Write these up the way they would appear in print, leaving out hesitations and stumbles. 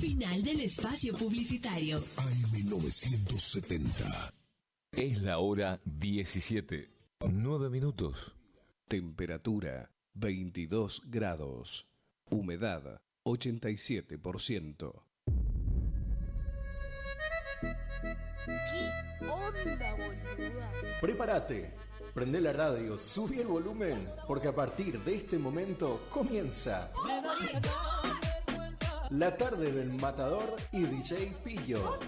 Final del espacio publicitario. AM970. Es la hora 17. 9 minutos. Temperatura 22 grados. Humedad 87%. ¿Qué onda, boluda? Prepárate, prende la radio, subí el volumen, porque a partir de este momento comienza la tarde del Matador y DJ Pillo.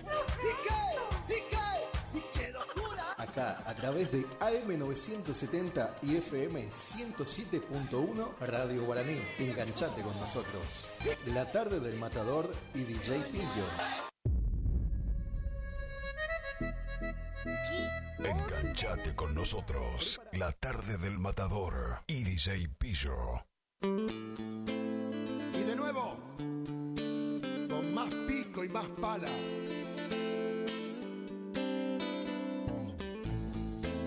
Acá, a través de AM970 y FM 107.1 Radio Guaraní. Enganchate con nosotros. La tarde del Matador y DJ Pillo. Enganchate con nosotros. La tarde del Matador y DJ Pillo. Y de nuevo, con más pico y más pala.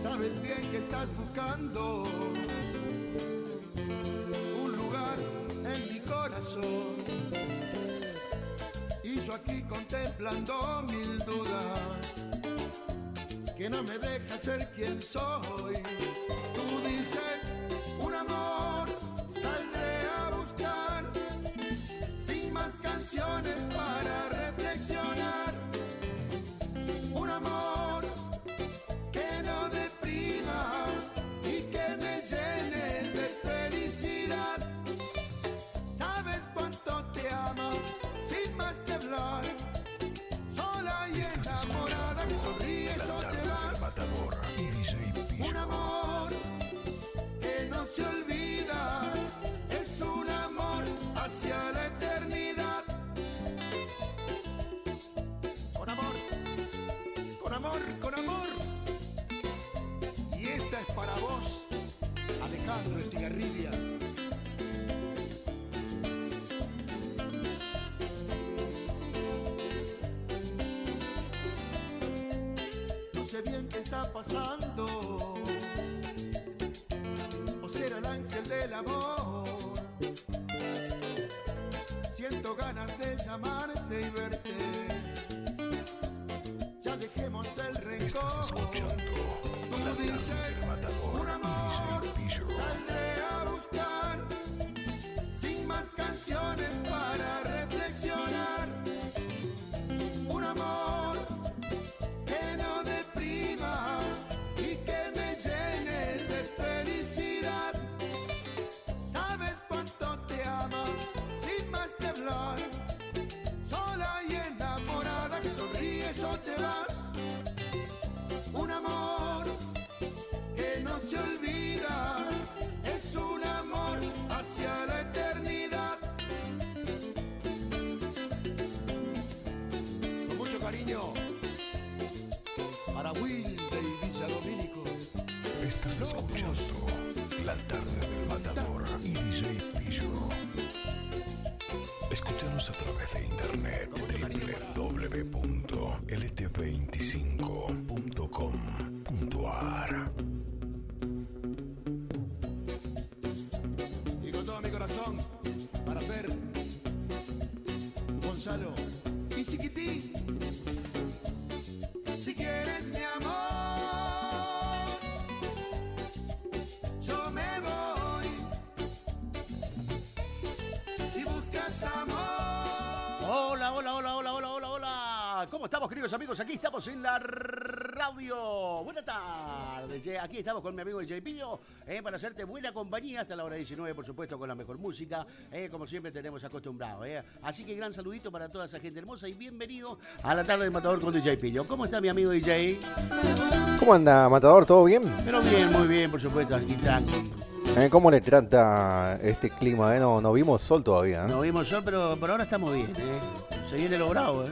Sabes bien que estás buscando un lugar en mi corazón. Y yo aquí contemplando mil dudas que no me deja ser quien soy. Tú dices, un amor saldré a buscar, sin más canciones para reflexionar. Un amor que no deprima y que me llene de felicidad. Sabes cuánto te amo, sin más que hablar. Sola y enamorada que sonríes o te vas. Matador y DJ Pillo. Un amor que no se olvida, es un amor hacia la eternidad. Con amor, con amor, con amor. Y esta es para vos, Alejandro Estigarribia. No sé bien qué está pasando, o será el ángel del amor. Siento ganas de llamarte y verte. Ya dejemos el rencor. Estás escuchando Tú la tarde dices, del Matador un amor y DJ Pillo. saldré a buscar, sin más canciones para reflexionar. Un amor que no deprima y que me llene de felicidad. Sabes cuánto te amo, sin más que hablar. Sola y enamorada que sonríes o te vas. Un amor que no se olvida, es un amor hacia la eternidad. Con mucho cariño para Wilde y Villa Domínico. Estás escuchando la tarde del Matador y DJ Pillo. Escúchanos a través de internet www.lt25.com.ar. Y con todo mi corazón para Fer, Gonzalo y Chiquitín. Si quieres mi amor, yo me voy. Si buscas amor. Hola, hola, hola, hola, hola, hola, hola. ¿Cómo estamos, queridos amigos? Aquí estamos en la radio. Buenas tardes. Aquí estamos con mi amigo DJ Pillo para hacerte buena compañía hasta la hora 19, por supuesto, con la mejor música, como siempre tenemos acostumbrado. Así que gran saludito para toda esa gente hermosa y bienvenido a la tarde del Matador con DJ Pillo. ¿Cómo está mi amigo DJ? ¿Cómo anda, Matador? ¿Todo bien? Pero bien, muy bien, por supuesto, aquí tranquilo. ¿Cómo le trata este clima? No vimos sol todavía. No vimos sol, pero por ahora estamos bien. Se viene lo bravo.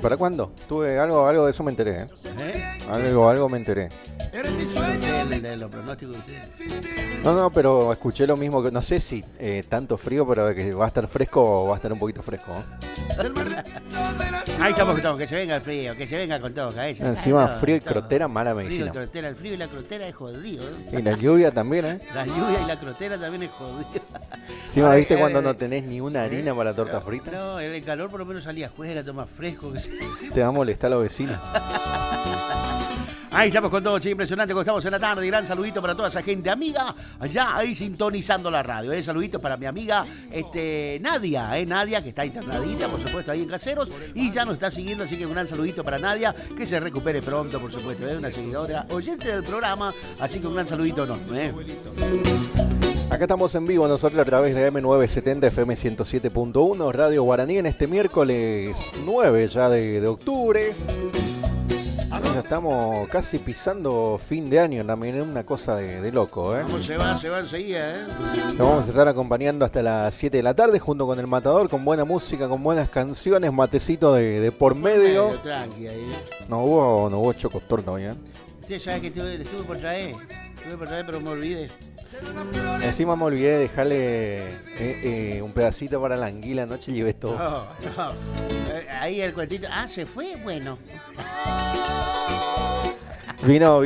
¿Para cuándo? Tuve algo de eso me enteré. Algo me enteré. Eres mi sueño. de los pronósticos de ustedes. No, pero escuché lo mismo, que no sé si tanto frío, pero que va a estar fresco o va a estar un poquito fresco. Ahí estamos, que se venga el frío, que se venga con todo, cabeza. Encima Ay, no, frío y todo. crotera, mala medicina. El frío y la crotera es jodido. Y la lluvia también, ¿eh? La lluvia y la crotera también es jodido. Encima, Ay, ¿viste cuando no tenés ni una harina para torta frita? No, el calor por lo menos salía afuera, toma fresco. Te va a molestar a los vecinos. Ahí estamos con todo, che, impresionante, como estamos en la tarde. Gran saludito para toda esa gente amiga, allá ahí sintonizando la radio. Saludito para mi amiga Nadia, Nadia, que está internadita, por supuesto, ahí en Caseros, y ya nos está siguiendo, así que un gran saludito para Nadia, que se recupere pronto, por supuesto, una seguidora, oyente del programa, así que un gran saludito enorme. Acá estamos en vivo nosotros a través de M970 FM 107.1 Radio Guaraní en este miércoles 9 ya de octubre. Ya estamos casi pisando fin de año también, es una cosa de loco, ¿eh? ¿Cómo se va enseguida, Nos vamos a estar acompañando hasta las 7 de la tarde junto con el Matador, con buena música, con buenas canciones, matecito de por medio. Tranqui ahí. No hubo chocotorta hoy, ¿eh? Usted sabe que estuve por traer, pero me olvidé. Encima me olvidé de dejarle un pedacito para la anguila anoche y llevé todo. No. Ahí el cuentito. Ah, ¿se fue? Bueno. Vino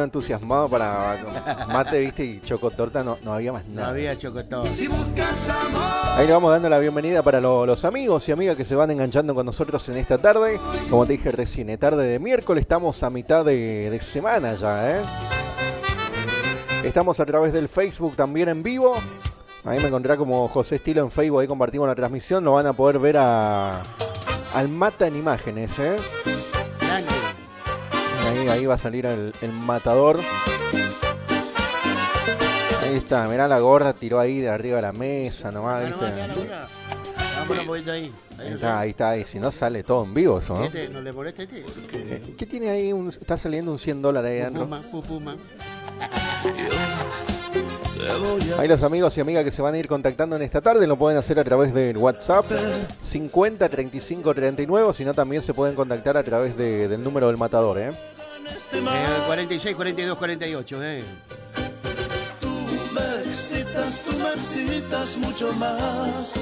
entusiasmado para mate, viste, y chocotorta, no había más nada. No había chocotorta. Si buscas amor. Ahí le vamos dando la bienvenida para los amigos y amigas que se van enganchando con nosotros en esta tarde. Como te dije recién, tarde de miércoles, estamos a mitad de semana ya, ¿eh? Estamos a través del Facebook también en vivo. Ahí me encontré como José Estilo en Facebook, ahí compartimos la transmisión. Lo van a poder ver al Mata en imágenes, ¿eh? Ahí va a salir el matador. Ahí está, mirá la gorda, tiró ahí de arriba de la mesa nomás, ¿viste? Vamos un poquito ahí. Ahí está, si no sale todo en vivo eso, ¿no? ¿No le molesta ¿Qué tiene ahí? Está saliendo un $100 ahí adentro. Pupuma. Ahí los amigos y amigas que se van a ir contactando en esta tarde lo pueden hacer a través del WhatsApp 50 35 39, sino también se pueden contactar a través del número del matador, ¿eh? 46 42 48, Tú me excitas mucho más.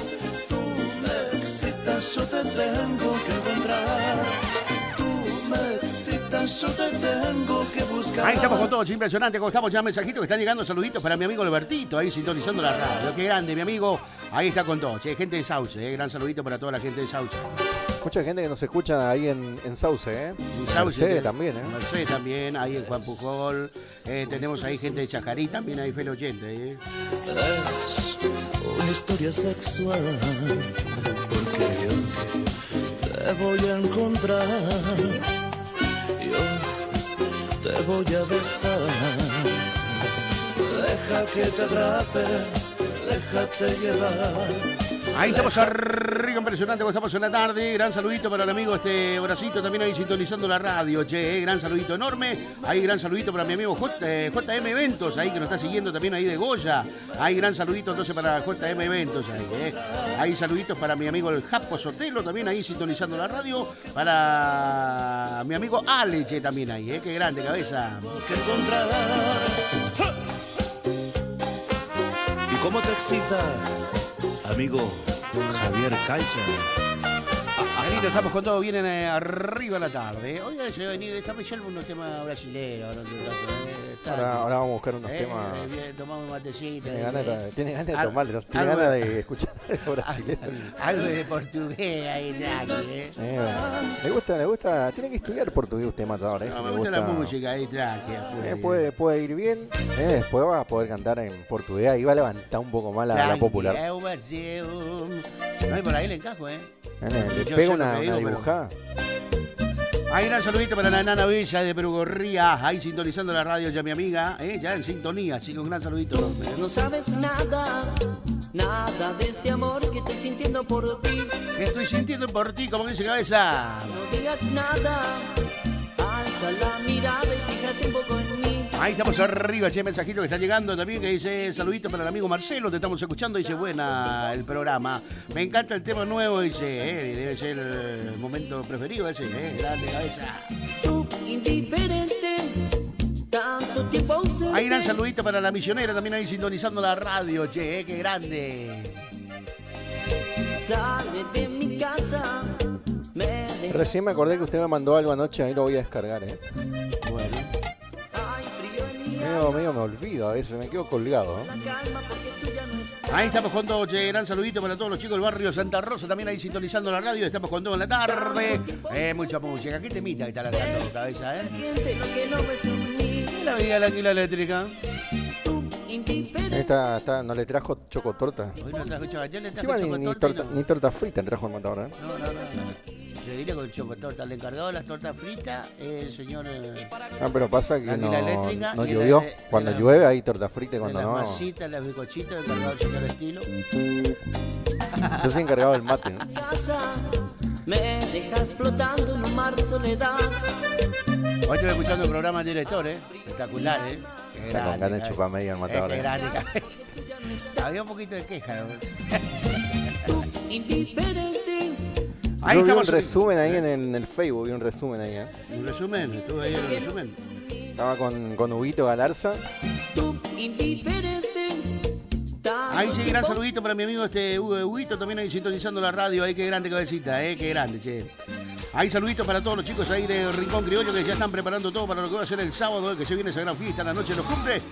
Tú me excitas, yo te tengo que encontrar. Tú me excitas, yo te tengo que buscar. Ahí estamos con todos, impresionante, como estamos ya mensajitos que están llegando, saluditos para mi amigo Albertito, ahí sintonizando la radio. Qué grande, mi amigo, ahí está con todos, gente de Sauce, gran saludito para toda la gente de Sauce. Mucha gente que nos escucha ahí en Sauce, ¿eh? Mercedes también, ¿eh? Mercedes también, ahí en Juan Pujol. Tenemos ahí gente de Chacarí, también hay fiel oyente, Es una historia sexual, porque yo te voy a encontrar, yo te voy a besar. Deja que te atrape, déjate llevar. Ahí estamos arriba, impresionante, como estamos en la tarde. Gran saludito para el amigo Horacito, también ahí sintonizando la radio, gran saludito enorme. Ahí gran saludito para mi amigo JM Eventos, ahí que nos está siguiendo también ahí de Goya. Ahí gran saludito entonces para JM Eventos, ahí saluditos para mi amigo el Japo Sotelo, también ahí sintonizando la radio. Para mi amigo Aleche también ahí, qué grande cabeza. ¿Y cómo te excita, amigo Javier Kaiser? Lindo, estamos con todo, vienen arriba a la tarde. Hoy se va a venir de San Michel unos temas brasileños. Ahora vamos a buscar unos temas. Tomamos un matecito. Tiene ganas de tomar, tiene ganas de escuchar algo brasileño. Algo de portugués ahí, Le gusta, tiene que estudiar portugués usted, matador. Me gusta la música ahí, tranqui. Puede ir bien, después va a poder cantar en portugués, ahí va a levantar un poco más la popular. No, y por ahí le encajo, Le pega una dibujada. Hay un saludito para la Nana Bella de Perugorría, ahí sintonizando la radio ya mi amiga, ya en sintonía, así que un gran saludito. No sabes nada de este amor que estoy sintiendo por ti. Que estoy sintiendo por ti, como dice cabeza. No digas nada, alza la mirada y fíjate un poco en mí. Ahí estamos arriba, hay mensajito que está llegando también que dice saludito para el amigo Marcelo, te estamos escuchando, dice buena el programa. Me encanta el tema nuevo, dice, debe ser el momento preferido ese, grande cabeza. Tú indiferente, tanto tiempo ausente. Hay gran saludito para la misionera, también ahí sintonizando la radio, che, qué grande. Sale de mi casa. Recién me acordé que usted me mandó algo anoche, ahí lo voy a descargar, Bueno. Medio me olvido, a veces me quedo colgado, Ahí estamos con todo, che, gran saludito para todos los chicos del barrio Santa Rosa, también ahí sintonizando la radio, estamos con todo en la tarde. Mucha música, ¿qué temita que está lanzando cabeza, La vida de la Águila Eléctrica. ¿No le trajo chocotorta? Hoy no trajo chocotorta, yo le trajo Encima ni torta frita trajo el matador, No. Yo diría con chocotorta. Le encargado las tortas fritas el señor. Pero pasa que Águila Eléctrica no y llovió. Cuando llueve hay torta frita y cuando las no. Las masitas, las bizcochitas, encargado el señor Estilo. Yo soy encargado del mate, ¿no? Me dejas flotando en un mar de soledad. Hoy estoy escuchando el programa del director, espectacular, Está con ganas de chupar media el matador. Había un poquito de queja, Indiferente. Ahí Yo vi un estamos. resumen ahí en el Facebook, vi un resumen ahí, ¿Un resumen? ¿Estuve ahí en el resumen? Estaba con Huguito Galarza. Ahí che, gran saludito para mi amigo Huguito, también ahí sintonizando la radio, ahí qué grande cabecita, qué grande, che. Ahí saluditos para todos los chicos ahí de Rincón Criollo que ya están preparando todo para lo que va a ser el sábado, que se viene esa gran fiesta, la noche de los cumples.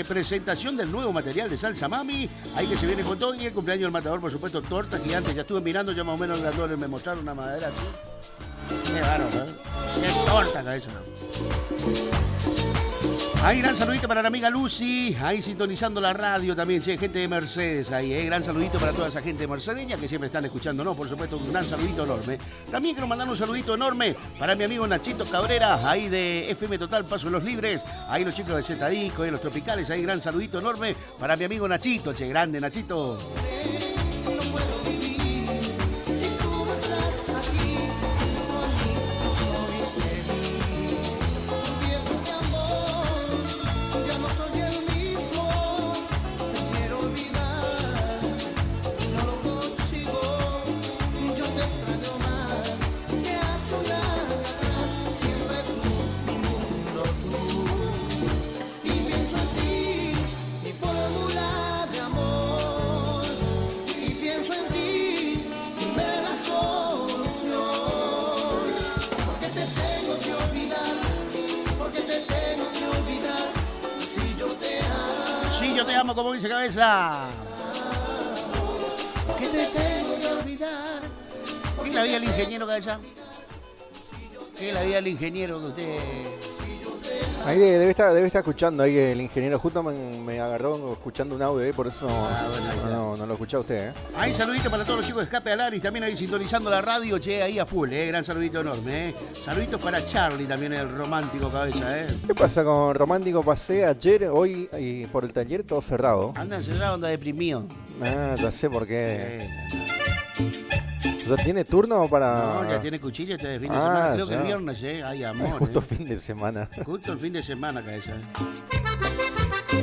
Presentación del nuevo material de Salsa Mami, ahí que se viene con todo, y el cumpleaños del matador, por supuesto, torta gigante. Ya estuve mirando, ya más o menos me mostraron una madera así. Qué bárbaro, Qué torta, cabeza. Ahí gran saludito para la amiga Lucy, ahí sintonizando la radio también, che, gente de Mercedes ahí, gran saludito para toda esa gente mercedeña que siempre están escuchándonos, por supuesto, un gran saludito enorme. También quiero mandar un saludito enorme para mi amigo Nachito Cabrera, ahí de FM Total Paso de los Libres, ahí los chicos de Z Disco, ahí los Tropicales, ahí gran saludito enorme para mi amigo Nachito, che, grande Nachito. Como dice cabeza. ¿Qué te tengo que olvidar? ¿Qué es la vida del ingeniero, cabeza? ¿Qué es la vida del ingeniero que usted? Ahí debe estar escuchando ahí el ingeniero. Justo me agarró escuchando un audio, por eso no lo escucha usted. Ahí saludito para todos los chicos de Escape Alaris, también ahí sintonizando la radio, che, ahí a full, gran saludito enorme. Saluditos para Charlie, también el romántico cabeza. ¿Qué pasa con Romántico? Pasé ayer, hoy y por el taller todo cerrado. Anda encerrado, anda deprimido. Ya sé por qué. ¿Ya tiene turno para...? No, ya tiene cuchillo este fin de semana. Creo que es viernes, Ay, amor. Justo fin de semana. Justo el fin de semana, cabeza.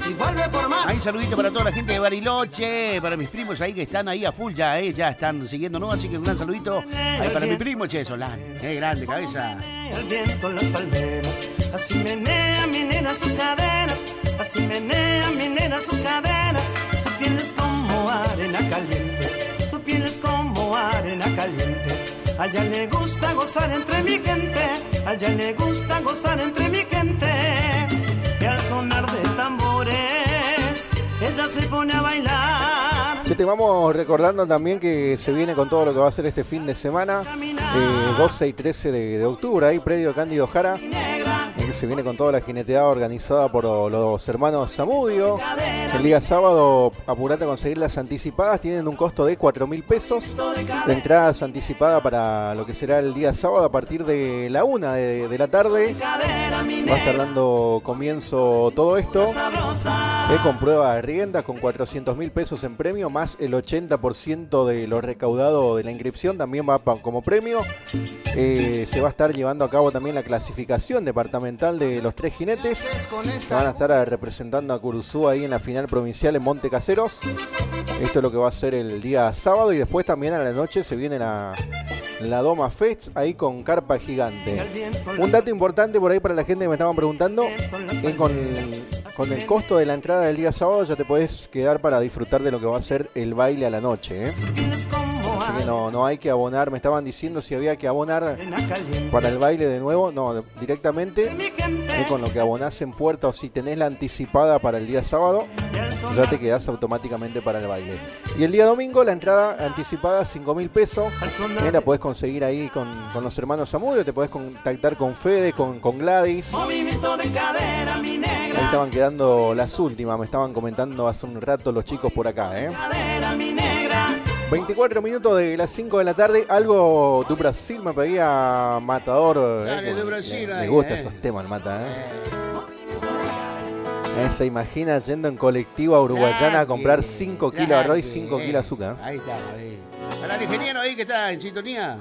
Y vuelve por más. Ahí saludito para toda la gente de Bariloche, para mis primos ahí que están ahí a full ya, ya están siguiéndonos, así que un gran saludito ahí para mi primo, che, Solán. Grande, cabeza. El viento en las palmeras, así menea mi nena sus caderas, así menea mi nena sus caderas, su piel es como arena caliente, su piel es como arena caliente. A ella le gusta gozar entre mi gente, a ella le gusta gozar entre mi gente. Y al sonar de tambores, ella se pone a bailar. Te vamos recordando también que se viene con todo lo que va a ser este fin de semana, 12 y 13 de octubre, ahí predio Cándido Jara. Se viene con toda la jineteada organizada por los hermanos Zamudio. El día sábado, apurate a conseguir las anticipadas, tienen un costo de 4.000 pesos. La entrada es anticipada para lo que será el día sábado a partir de la 1 de la tarde. Va a estar dando comienzo todo esto. Con prueba de riendas, con 400.000 pesos en premio, más el 80% de lo recaudado de la inscripción también va como premio. Se va a estar llevando a cabo también la clasificación departamental de los 3 jinetes que van a estar representando a Curuzú ahí en la final provincial en Monte Caseros. Esto es lo que va a ser el día sábado, y después también a la noche se viene la Doma Fest, ahí con carpa gigante. Un dato importante por ahí para la gente que me estaban preguntando, es con el costo de la entrada del día sábado ya te podés quedar para disfrutar de lo que va a ser el baile a la noche, ¿eh? Así que no hay que abonar. Me estaban diciendo si había que abonar para el baile de nuevo. No, directamente con lo que abonás en puerta, o si tenés la anticipada para el día sábado, ya te quedás automáticamente para el baile. Y el día domingo la entrada anticipada 5.000 pesos. La podés conseguir ahí con los hermanos Zamudio. Te podés contactar con Fede, con Gladys. Ahí estaban quedando las últimas. Me estaban comentando hace un rato los chicos por acá, 24 minutos de las 5 de la tarde. Algo de Brasil me pedía Matador. Dale, de Brasil. Me gustan esos temas, el Mata. Se imagina yendo en colectivo a Uruguayana a comprar 5 kilos de arroz y 5 kilos de azúcar. Ahí está, ahí. Para el ingeniero ahí que está en sintonía.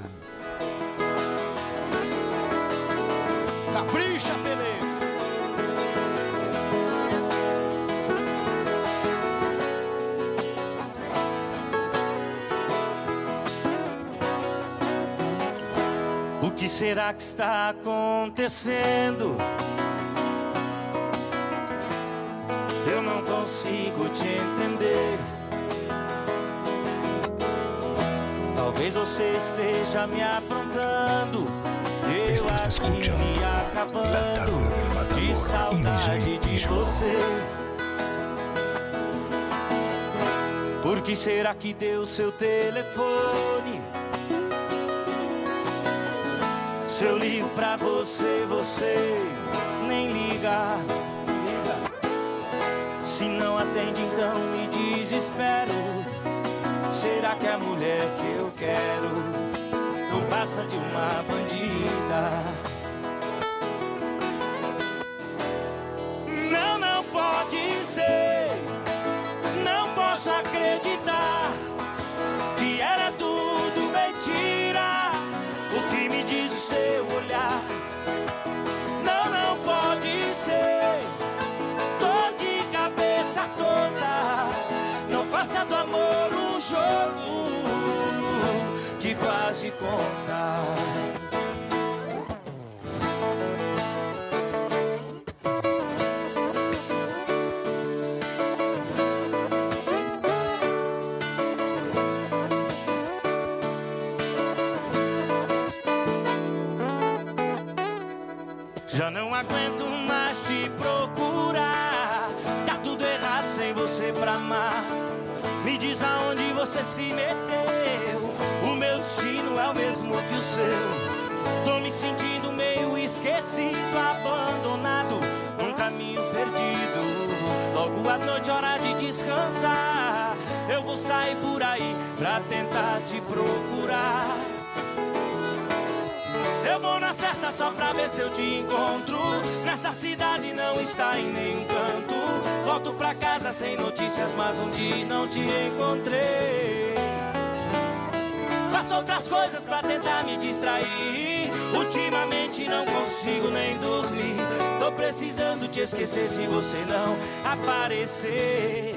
Capricha, Pelé. O que será que está acontecendo? Eu não consigo te entender. Talvez você esteja me aprontando. Eu aqui me acabando de saudade de você. Por que será que deu seu telefone? Se eu ligo pra você, você nem liga. Se não atende, então me desespero. Será que a mulher que eu quero não passa de uma bandida? Não, não pode ser. Não posso acreditar que era tudo mentira. O que me diz o seu olhar? Não, não pode ser. Tô de cabeça toda. Não faça do amor um jogo de faz de conta. Já não aguento mais te procurar. Tá tudo errado sem você pra amar. Me diz aonde você se meteu. O meu destino é o mesmo que o seu. Tô me sentindo meio esquecido, abandonado, num caminho perdido. Logo à noite, hora de descansar. Eu vou sair por aí pra tentar te procurar. Eu vou na sexta só pra ver se eu te encontro. Nessa cidade não está em nenhum canto. Volto pra casa sem notícias, mas um dia não te encontrei. Faço outras coisas pra tentar me distrair. Ultimamente não consigo nem dormir. Tô precisando te esquecer se você não aparecer.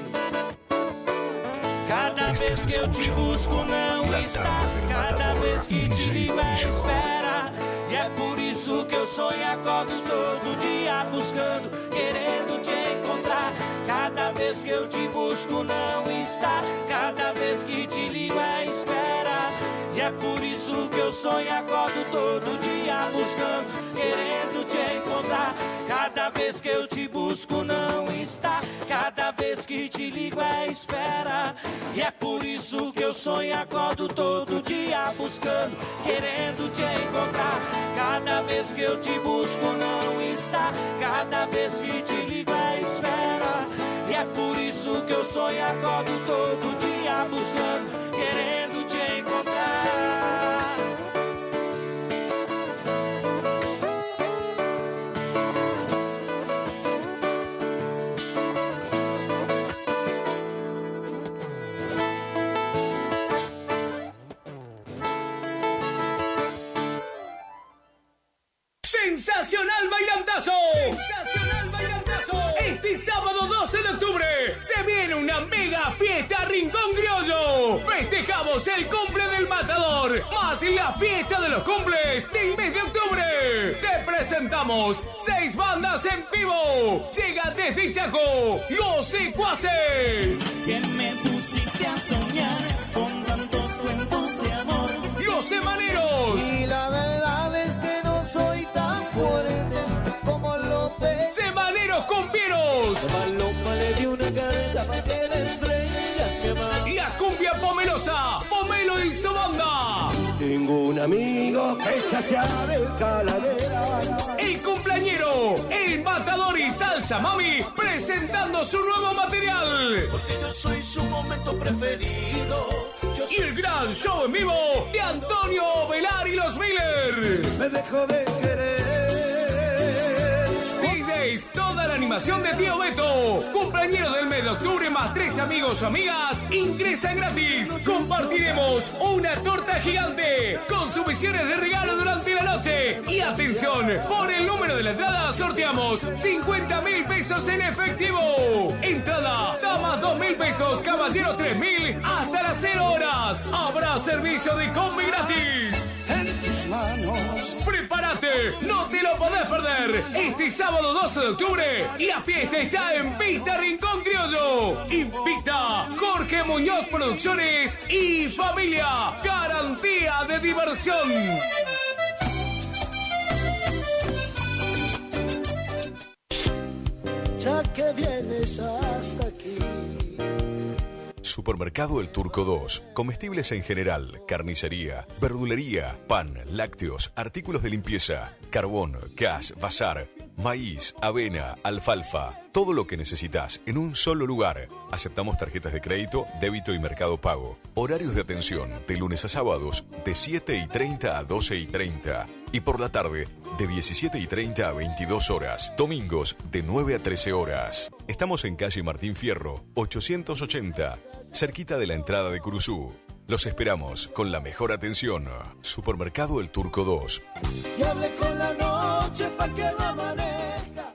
Cada vez que eu te busco não está. Cada vez que te ligo é espera. E é por isso que eu sonho e acordo todo dia buscando, querendo te encontrar. Cada vez que eu te busco não está. Cada vez que te ligo é espera. E é por isso que eu sonho e acordo todo dia buscando, querendo te encontrar. Cada vez que eu te busco não está. Cada vez que te ligo é espera. E é por isso que eu sonho e acordo todo dia buscando, querendo te encontrar. Cada vez que eu te busco não está. Cada vez que te ligo é espera. E é por isso que eu sonho e acordo todo dia buscando, querendo te encontrar. ¡Sensacional bailantazo! ¡Sensacional bailantazo! Este sábado 12 de octubre se viene un una mega fiesta Rincón Criollo. Festejamos el cumple del Matador, más la fiesta de los cumples del mes de octubre. Te presentamos 6 bandas en vivo. Llega desde Chaco, Los Secuaces. Que me pusiste a soñar con tantos cuentos de amor. Los Semaneros. Y la verdad es que no soy tan fuerte como López. Semaneros Cumbieros. Paloma le dio una carta para que le entregue a mi amor. La cumbia pomelosa, Pomelo y su banda. Tengo un amigo que se hacía de calavera. El cumpleañero, el Matador y Salsa Mami, presentando su nuevo material. Porque yo soy su momento preferido. Y el gran show en vivo de Antonio Velar y los Miller. Me dejo de querer. DJs, toda la animación de Tío Beto. Cumpleañero del mes de octubre más 3 amigos o amigas. Ingresan gratis. Compartiremos una torta gigante con sumisiones de regalo durante la noche. Y atención, por el número de la entrada sorteamos 50.000 pesos en efectivo. Entrada, damas 2.000 pesos, caballeros 3.000 hasta las 0 horas. Habrá servicio de combi gratis. En tus manos. ¡Prepárate! ¡No te lo podés perder! Este sábado 12 de octubre, la fiesta está en Pista Rincón Criollo. Invita Jorge Muñoz Producciones y familia. Garantía de diversión. Ya que vienes hasta aquí. Supermercado El Turco 2. Comestibles en general, carnicería, verdulería, pan, lácteos, artículos de limpieza, carbón, gas, bazar, maíz, avena, alfalfa. Todo lo que necesitas en un solo lugar. Aceptamos tarjetas de crédito, débito y mercado pago. Horarios de atención de lunes a sábados de 7:30 a 12:30. Y por la tarde de 17:30 a 22 horas. Domingos de 9 a 13 horas. Estamos en calle Martín Fierro, 880, cerquita de la entrada de Curuzú. Los esperamos con la mejor atención. Supermercado El Turco 2. Y hable con la noche pa' que no amanezca.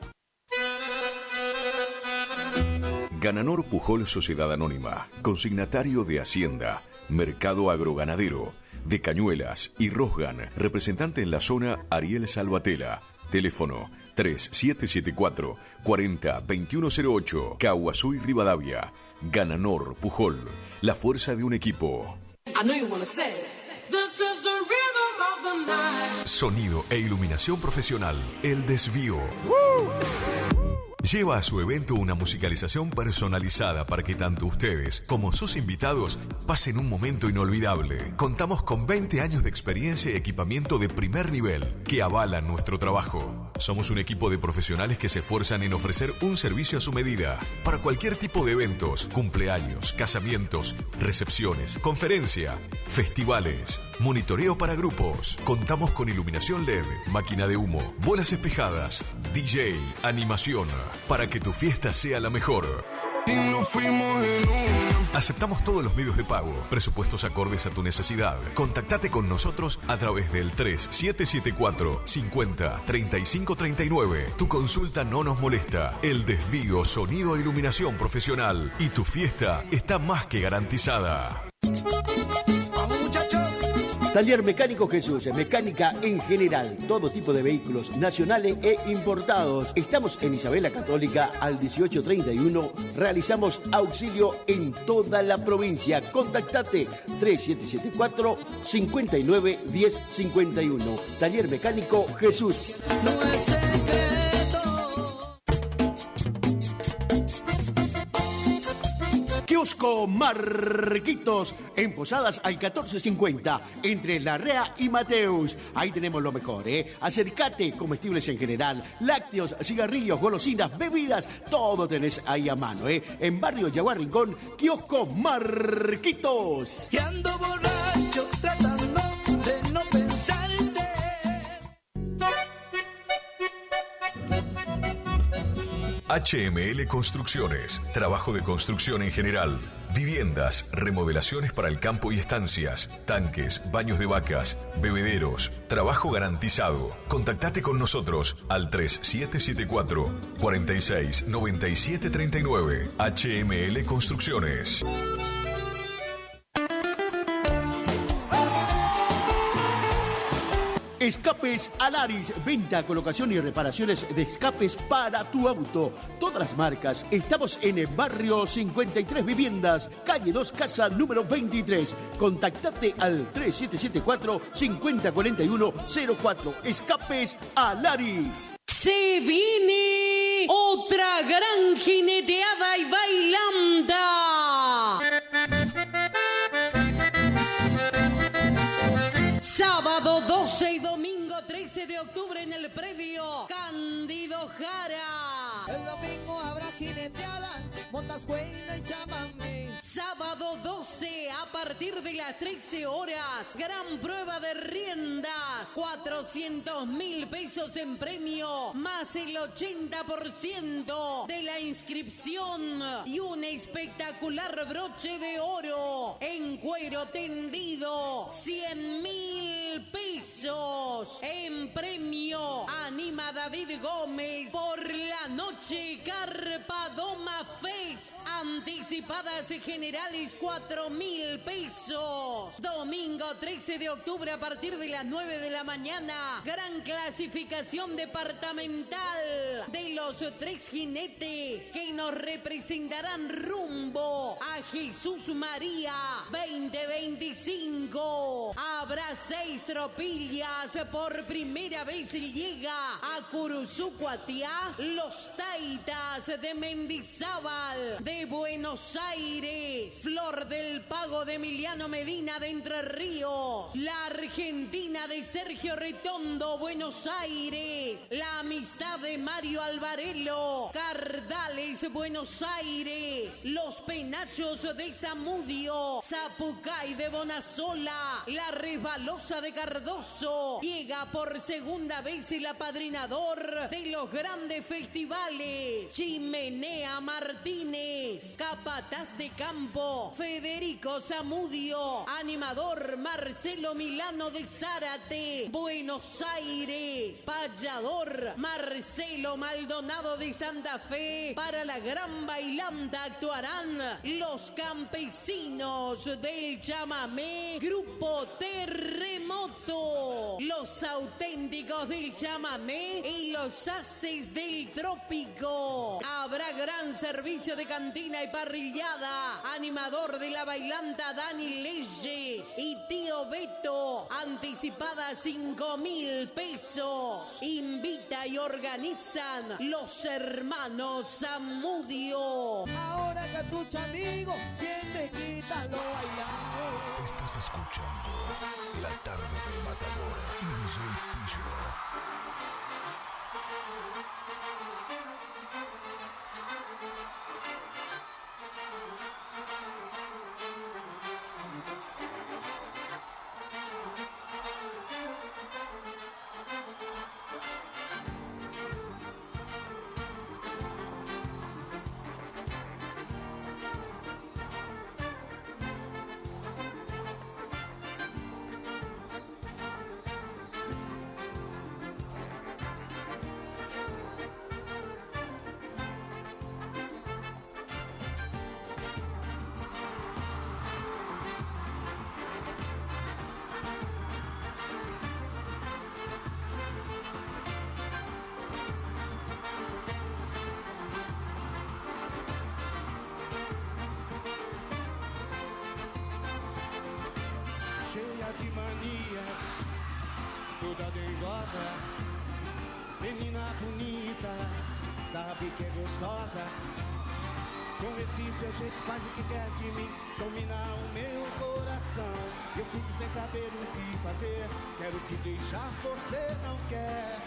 Gananor Pujol Sociedad Anónima, consignatario de Hacienda, Mercado Agroganadero, de Cañuelas y Rosgan, representante en la zona Ariel Salvatela. Teléfono 3774-40-2108, Caguazú y Rivadavia. Gananor Pujol, la fuerza de un equipo. Sonido e iluminación profesional, El Desvío. Lleva a su evento una musicalización personalizada para que tanto ustedes como sus invitados pasen un momento inolvidable. Contamos con 20 años de experiencia y equipamiento de primer nivel que avalan nuestro trabajo. Somos un equipo de profesionales que se esfuerzan en ofrecer un servicio a su medida para cualquier tipo de eventos, cumpleaños, casamientos, recepciones, conferencia, festivales, monitoreo para grupos. Contamos con iluminación LED, máquina de humo, bolas espejadas, DJ, animación, para que tu fiesta sea la mejor. Aceptamos todos los medios de pago, presupuestos acordes a tu necesidad. Contactate con nosotros a través del 3774 50 35 39. Tu consulta no nos molesta. El Desvío, sonido e iluminación profesional. Y tu fiesta está más que garantizada. Vamos, muchachos. Taller Mecánico Jesús, mecánica en general, todo tipo de vehículos nacionales e importados. Estamos en Isabela Católica al 1831. Realizamos auxilio en toda la provincia. Contactate 3774 59 1051. Taller Mecánico Jesús. No es secreto. Kiosco Marquitos, en Posadas al 1450, entre Larrea y Mateus. Ahí tenemos lo mejor, ¿eh? Acércate, comestibles en general, lácteos, cigarrillos, golosinas, bebidas, todo tenés ahí a mano, ¿eh? En Barrio Yaguar Rincón, Kiosco Marquitos. Y ando borracho tratando de no pensarte. HML Construcciones, trabajo de construcción en general. Viviendas, remodelaciones para el campo y estancias, tanques, baños de vacas, bebederos, trabajo garantizado. Contactate con nosotros al 3774 46 97 39. HML Construcciones. Escapes Alaris, venta, colocación y reparaciones de escapes para tu auto. Todas las marcas. Estamos en el barrio 53 Viviendas, calle 2, casa número 23. Contactate al 3774-5041-04. Escapes Alaris. Se viene otra gran jineteada y bailanta. Sábado 12 y domingo 13 de octubre en el predio Cándido Jara. El domingo habrá jineteada, montascueña y chamamé. Sábado 12 a partir de las 13 horas. Gran prueba de riendas. 400.000 pesos en premio. Más el 80% de la inscripción. Y un espectacular broche de oro en cuero tendido. 100.000 pesos en premio. Anima David Gómez por la noche Carpadoma Fest. Anticipadas generales 4.000 pesos. Domingo 13 de octubre a partir de las 9 de la mañana. Gran clasificación departamental de los 3 jinetes que nos representarán rumbo a Jesús María 2025. Habrá 6 tropillas. Por primera vez llega a Curuzucuatiá los Taitas de Mendizábal de Buenos Aires. Flor del Pago de Emiliano Medina de Entre Ríos. La Argentina de Sergio Retondo, Buenos Aires. La Amistad de Mario Alvarelo, Cardales, Buenos Aires. Los Penachos de Zamudio. Zapucay de Bonasola. La Resbalosa de Cardoso. Llega por segunda vez el apadrinador de los grandes festivales. Chimenea Martínez. Capataz de Campo, Federico Zamudio. Animador Marcelo Milano de Zárate, Buenos Aires. Payador Marcelo Maldonado de Santa Fe. Para la gran bailanta actuarán los campesinos del chamamé, Grupo Terremoto. Los auténticos del chamamé y los haces del trópico. Habrá gran servicio de cantina y parrillada. Animador de la bailanta Dani Leyes y Tío Beto. Anticipada 5.000 pesos. Invita y organizan los hermanos Zamudio. Ahora Catucha amigo, ¿quién me quita lo bailando? Estás escuchando La Tarde del Matador y DJ Pillo. toda dengosa, menina bonita, sabe que é gostosa. Com esse seu jeito faz o que quer de mim, dominar o meu coração. Eu fico sem saber o que fazer, quero te deixar, você não quer,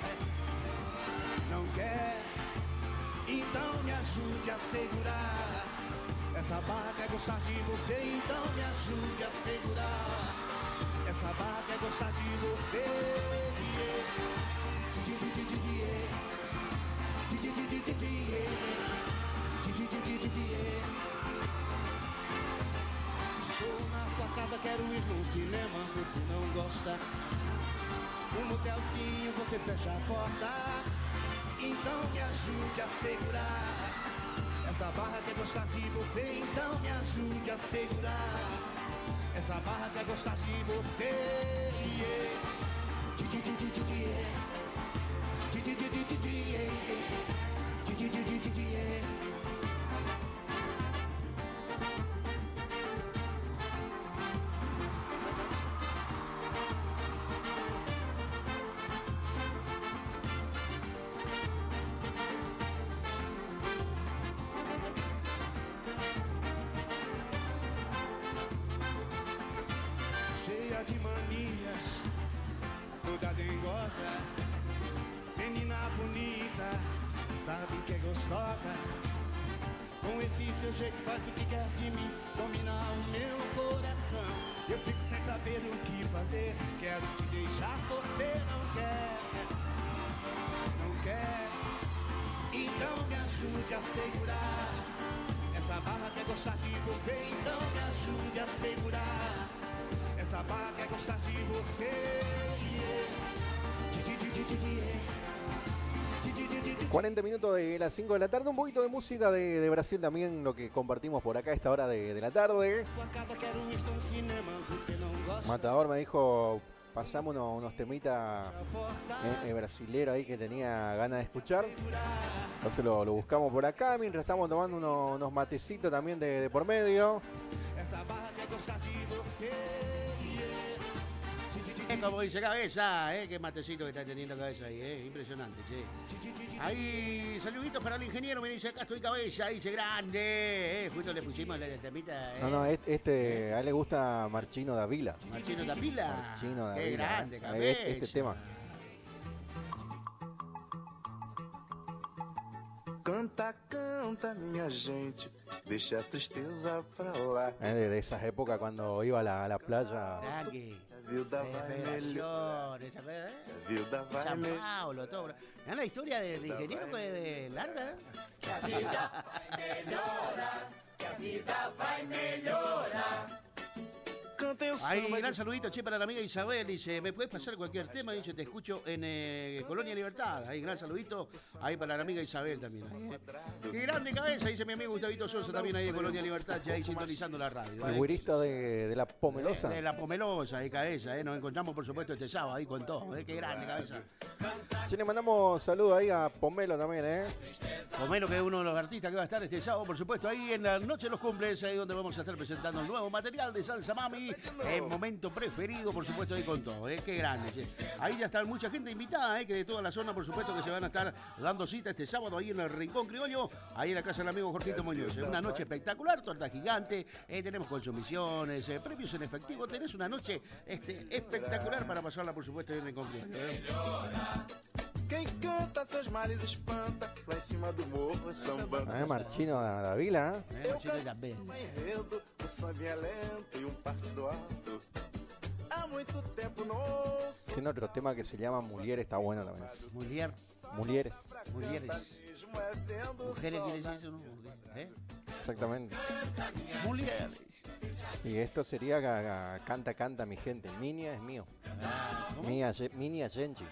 não quer. Então me ajude a segurar, essa barra quer gostar de você, então me ajude a segurar. Essa barra quer gostar de você, No motelzinho você fecha a porta, então me ajude a segurar. Essa barra quer gostar de você, então me ajude a segurar. Essa barra quer gostar de você, yeah. Cheia de manias, toda dengosa, menina bonita, sabe que é gostosa. Com esse seu jeito faz o que quer de mim, dominar o meu coração. Eu fico sem saber o que fazer, quero te deixar, você não quer, não quer. Então me ajude a segurar. Essa barra quer gostar de você, então me ajude a segurar. Essa barra quer gostar de você, yeah. 40 minutos de las 5 de la tarde, un poquito de música de Brasil también, lo que compartimos por acá a esta hora de la tarde. Matador me dijo, pasamos unos temitas brasileros ahí que tenía ganas de escuchar. Entonces lo buscamos por acá, mientras estamos tomando unos matecitos también de por medio. Como dice Cabeza, qué matecito que está teniendo Cabeza ahí, impresionante, che. Ahí, saluditos para el ingeniero, me dice, acá estoy Cabeza, dice grande, justo le pusimos la temita. No, a él le gusta Marchino Dávila. Marchino Dávila. Marchino Dávila. Qué grande, Cabeza. Este tema. Canta, canta, minha gente, deixa a tristeza pra lá. De esas épocas cuando iba a la playa. Vida vai melhor. Esa cosa, Vida vai San melhor. Paulo, todo. Mirá la historia del ingeniero que es larga. Que a vida vai melhorar, que a vida vai melhorar. Ahí, gran saludito, che, para la amiga Isabel. Dice, ¿me puedes pasar cualquier tema? Dice, te escucho en Colonia Libertad. Ahí, gran saludito. Ahí para la amiga Isabel también. Ahí, Qué grande Cabeza, dice mi amigo Gustavito Sosa, también ahí en Colonia Libertad, ya ahí sintonizando la radio. El güirista de la Pomelosa. De la Pomelosa, ahí Cabeza. Nos encontramos, por supuesto, este sábado ahí con todo. Qué grande Cabeza. Che, le mandamos saludos ahí a Pomelo también, Pomelo, que es uno de los artistas que va a estar este sábado, por supuesto, ahí en la noche de los cumples, ahí donde vamos a estar presentando el nuevo material de Salsa Mami. El momento preferido, por supuesto, ahí con todo. Qué grande, che. Ahí ya está mucha gente invitada, que de toda la zona, por supuesto, que se van a estar dando cita este sábado ahí en el Rincón Criollo, ahí en la casa del amigo Jorgito Muñoz. Una noche espectacular, torta gigante, tenemos consumiciones, premios en efectivo. Tenés una noche espectacular para pasarla, por supuesto, en el Rincón Criollo. Quem canta seus males espanta, lá em cima do morro sambando. Marchino Dávila. Marchino Dávila. Enredo, um sambinha lento e um partido alto. Há muito tempo no. Tiene otro tema que se llama Mulier, está bueno también. Mulier. Mulieres. Mulieres. Mujeres quiere decir eso, ¿no? Exactamente. Mulieres. Y esto sería Canta, canta mi gente. Minia es mío. Minia Genji.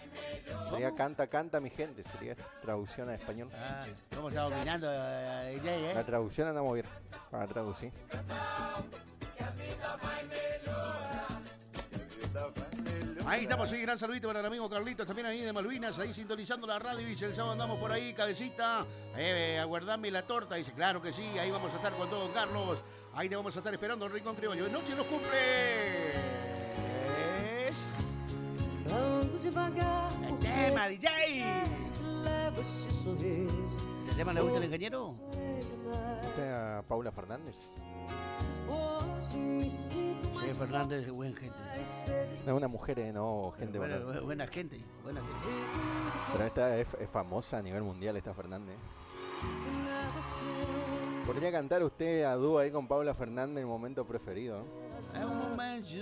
Sería Canta, canta mi gente. Sería traducción a español. ¿Cómo está dominando DJ, La traducción andamos bien. Para traducir. Ahí estamos, sí, gran saludito para el amigo Carlitos, también ahí de Malvinas, ahí sintonizando la radio. Dice, el sábado andamos por ahí, Cabecita, aguardame la torta. Dice, claro que sí, ahí vamos a estar con todo, Carlos. Ahí te vamos a estar esperando el Rincón Criollo. De noche los cumples. El tema, DJ. ¿El tema le gusta al ingeniero? ¿A Paula Fernández? Sí, Fernández es buen gente. Es una mujer, no gente. Buena gente, buena gente. Pero esta es famosa a nivel mundial, esta Fernández. ¿Podría cantar usted a dúo ahí con Paula Fernández en el momento preferido? É um momento.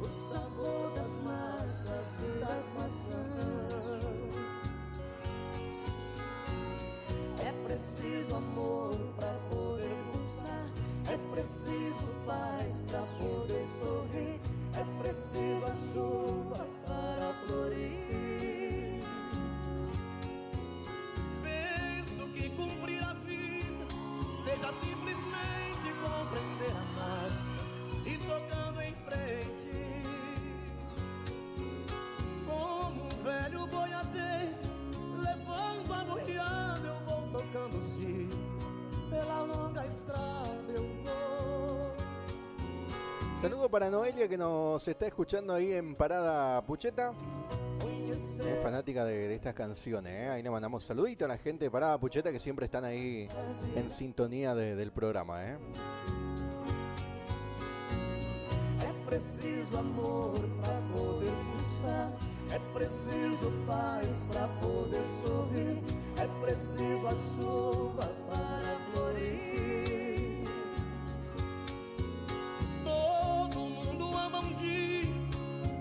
O sabor das massas e das maçãs. É preciso amor pra poder pulsar. É preciso paz pra poder sorrir. É preciso a chuva para Saludo para Noelia que nos está escuchando ahí en Parada Pucheta. Es fanática de estas canciones, ¿eh? Ahí le mandamos saludito a la gente de Parada Pucheta que siempre están ahí en sintonía del programa, ¿eh? É preciso amor pra poder pulsar, é preciso paz pra poder sorrir, é preciso a chuva para florir. Todo mundo ama dia,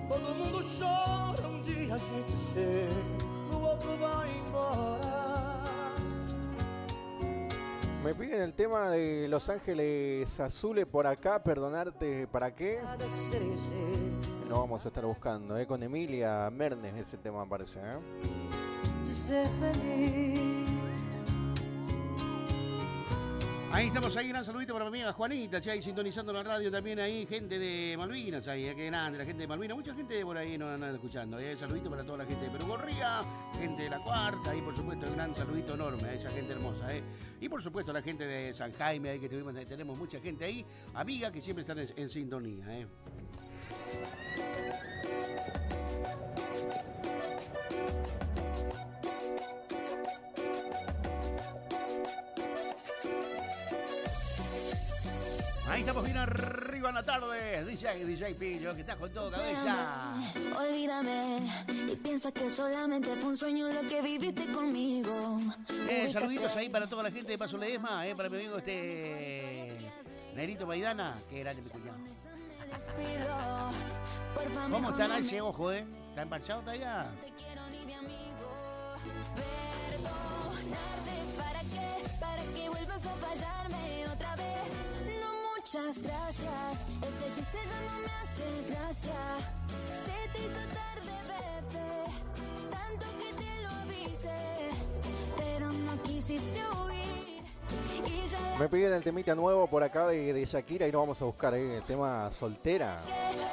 todo mundo chora dia, a gente chega, o outro vai embora. Me piden el tema de Los Ángeles Azules por acá, perdonarte, ¿para qué? Lo vamos a estar buscando, con Emilia Mernes ese tema me parece, De ser feliz. Ahí estamos, ahí, gran saludito para mi amiga Juanita, ahí sintonizando la radio también ahí, gente de Malvinas, ahí, qué grande, la gente de Malvinas, mucha gente por ahí nos andan escuchando, saludito para toda la gente de Perú Gorría, gente de La Cuarta, ahí por supuesto un gran saludito enorme a esa gente hermosa, y por supuesto a la gente de San Jaime, ahí que tenemos mucha gente ahí, amiga que siempre están en sintonía, Ahí estamos bien arriba en la tarde, DJ Pillo, que estás con todo cabeza. Olvídame y piensa que solamente fue un sueño lo que viviste conmigo. Saluditos ahí para toda la gente de Paso Ledesma, para mi amigo Negrito Maidana, que era de mi cuñado. ¿Cómo están ahí ese ojo, ¿Está emparchado todavía? Para que vuelvas a fallarme otra vez. Muchas gracias, ese chiste ya no me hace gracia. Se te hizo tarde, bebé, tanto que te lo avisé, pero no quisiste huir. Y ya Me piden el temita nuevo por acá de Shakira y lo vamos a buscar, el tema Soltera.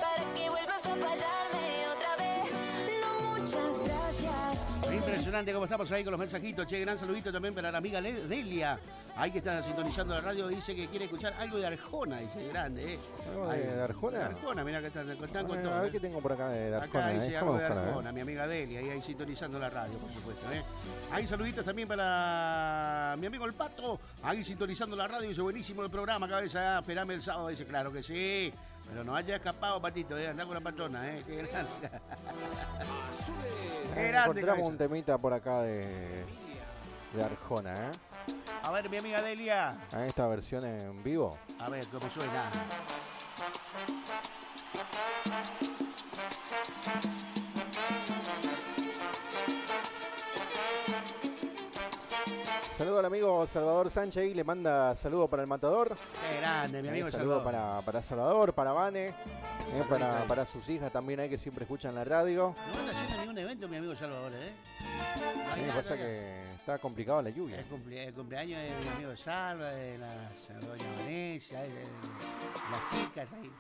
para que vuelvas a fallarme otra vez. No, muchas gracias. Impresionante cómo estamos ahí con los mensajitos. Che, gran saludito también para la amiga Delia. Ahí que está sintonizando la radio, dice que quiere escuchar algo de Arjona, dice, grande, ¿Algo de Arjona? De Arjona, mira que están con todo. A ver qué tengo por acá de Arjona. Acá dice algo de buscar, Arjona, mi amiga Delia, ahí sintonizando la radio, por supuesto. Hay saluditos también para mi amigo El Pato, ahí sintonizando la radio, dice, buenísimo el programa, cabeza, esperame el sábado, dice, claro que sí. Pero no haya escapado, Patito, andá con la patrona, qué grande. Qué grande, encontramos un temita por acá de Arjona, A ver, mi amiga Delia. A esta versión en vivo. A ver, cómo suena. Saludo al amigo Salvador Sánchez y le manda saludo para el Matador. Qué grande, mi amigo Saludo Salvador. para Salvador, para Vane, para sus hijas también hay que siempre escuchan la radio. No anda haciendo ningún evento, mi amigo Salvador, Sí, pasa que está complicado la lluvia. El cumpleaños de mi amigo Salva, de la doña Vanessa, de las chicas ahí.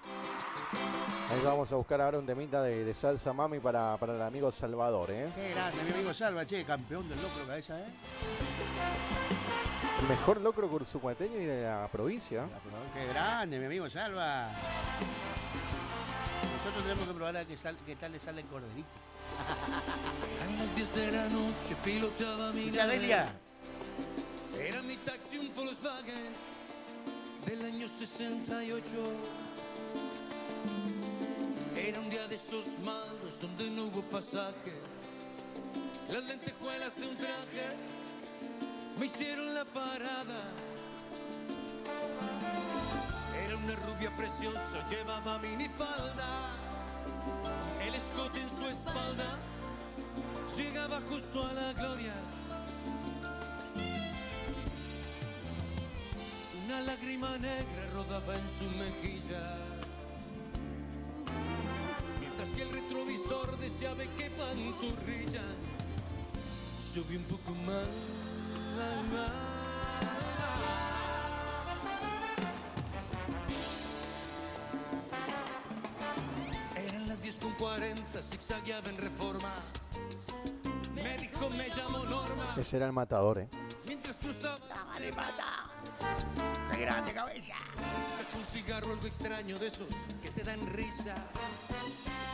Ahí vamos a buscar ahora un temita de salsa mami para el amigo Salvador, Qué grande, mi amigo Salva, che, campeón del locro cabeza, El mejor locro cursucuateño y de la provincia. Qué grande, mi amigo Salva. Nosotros tenemos que probar qué tal le sale el corderito. A las 10 de la noche piloteaba mi Escucha, Delia. Era mi taxi un Volkswagen del año 68. Era un día de esos malos donde no hubo pasaje. Las lentejuelas de un traje me hicieron la parada. Era una rubia preciosa, llevaba minifalda. El escote en su espalda llegaba justo a la gloria. Una lágrima negra rodaba en su mejilla, mientras que el retrovisor deseaba que pantorrilla. Yo vi un poco más. Eran las 10:40, zigzagueaba en Reforma. Me dijo, me llamo Norma. Ese era el Matador, Mientras cruzaba. ¡Dale, mata! ¡Qué grande, cabeza! Saca un cigarro algo extraño de esos que te dan risa.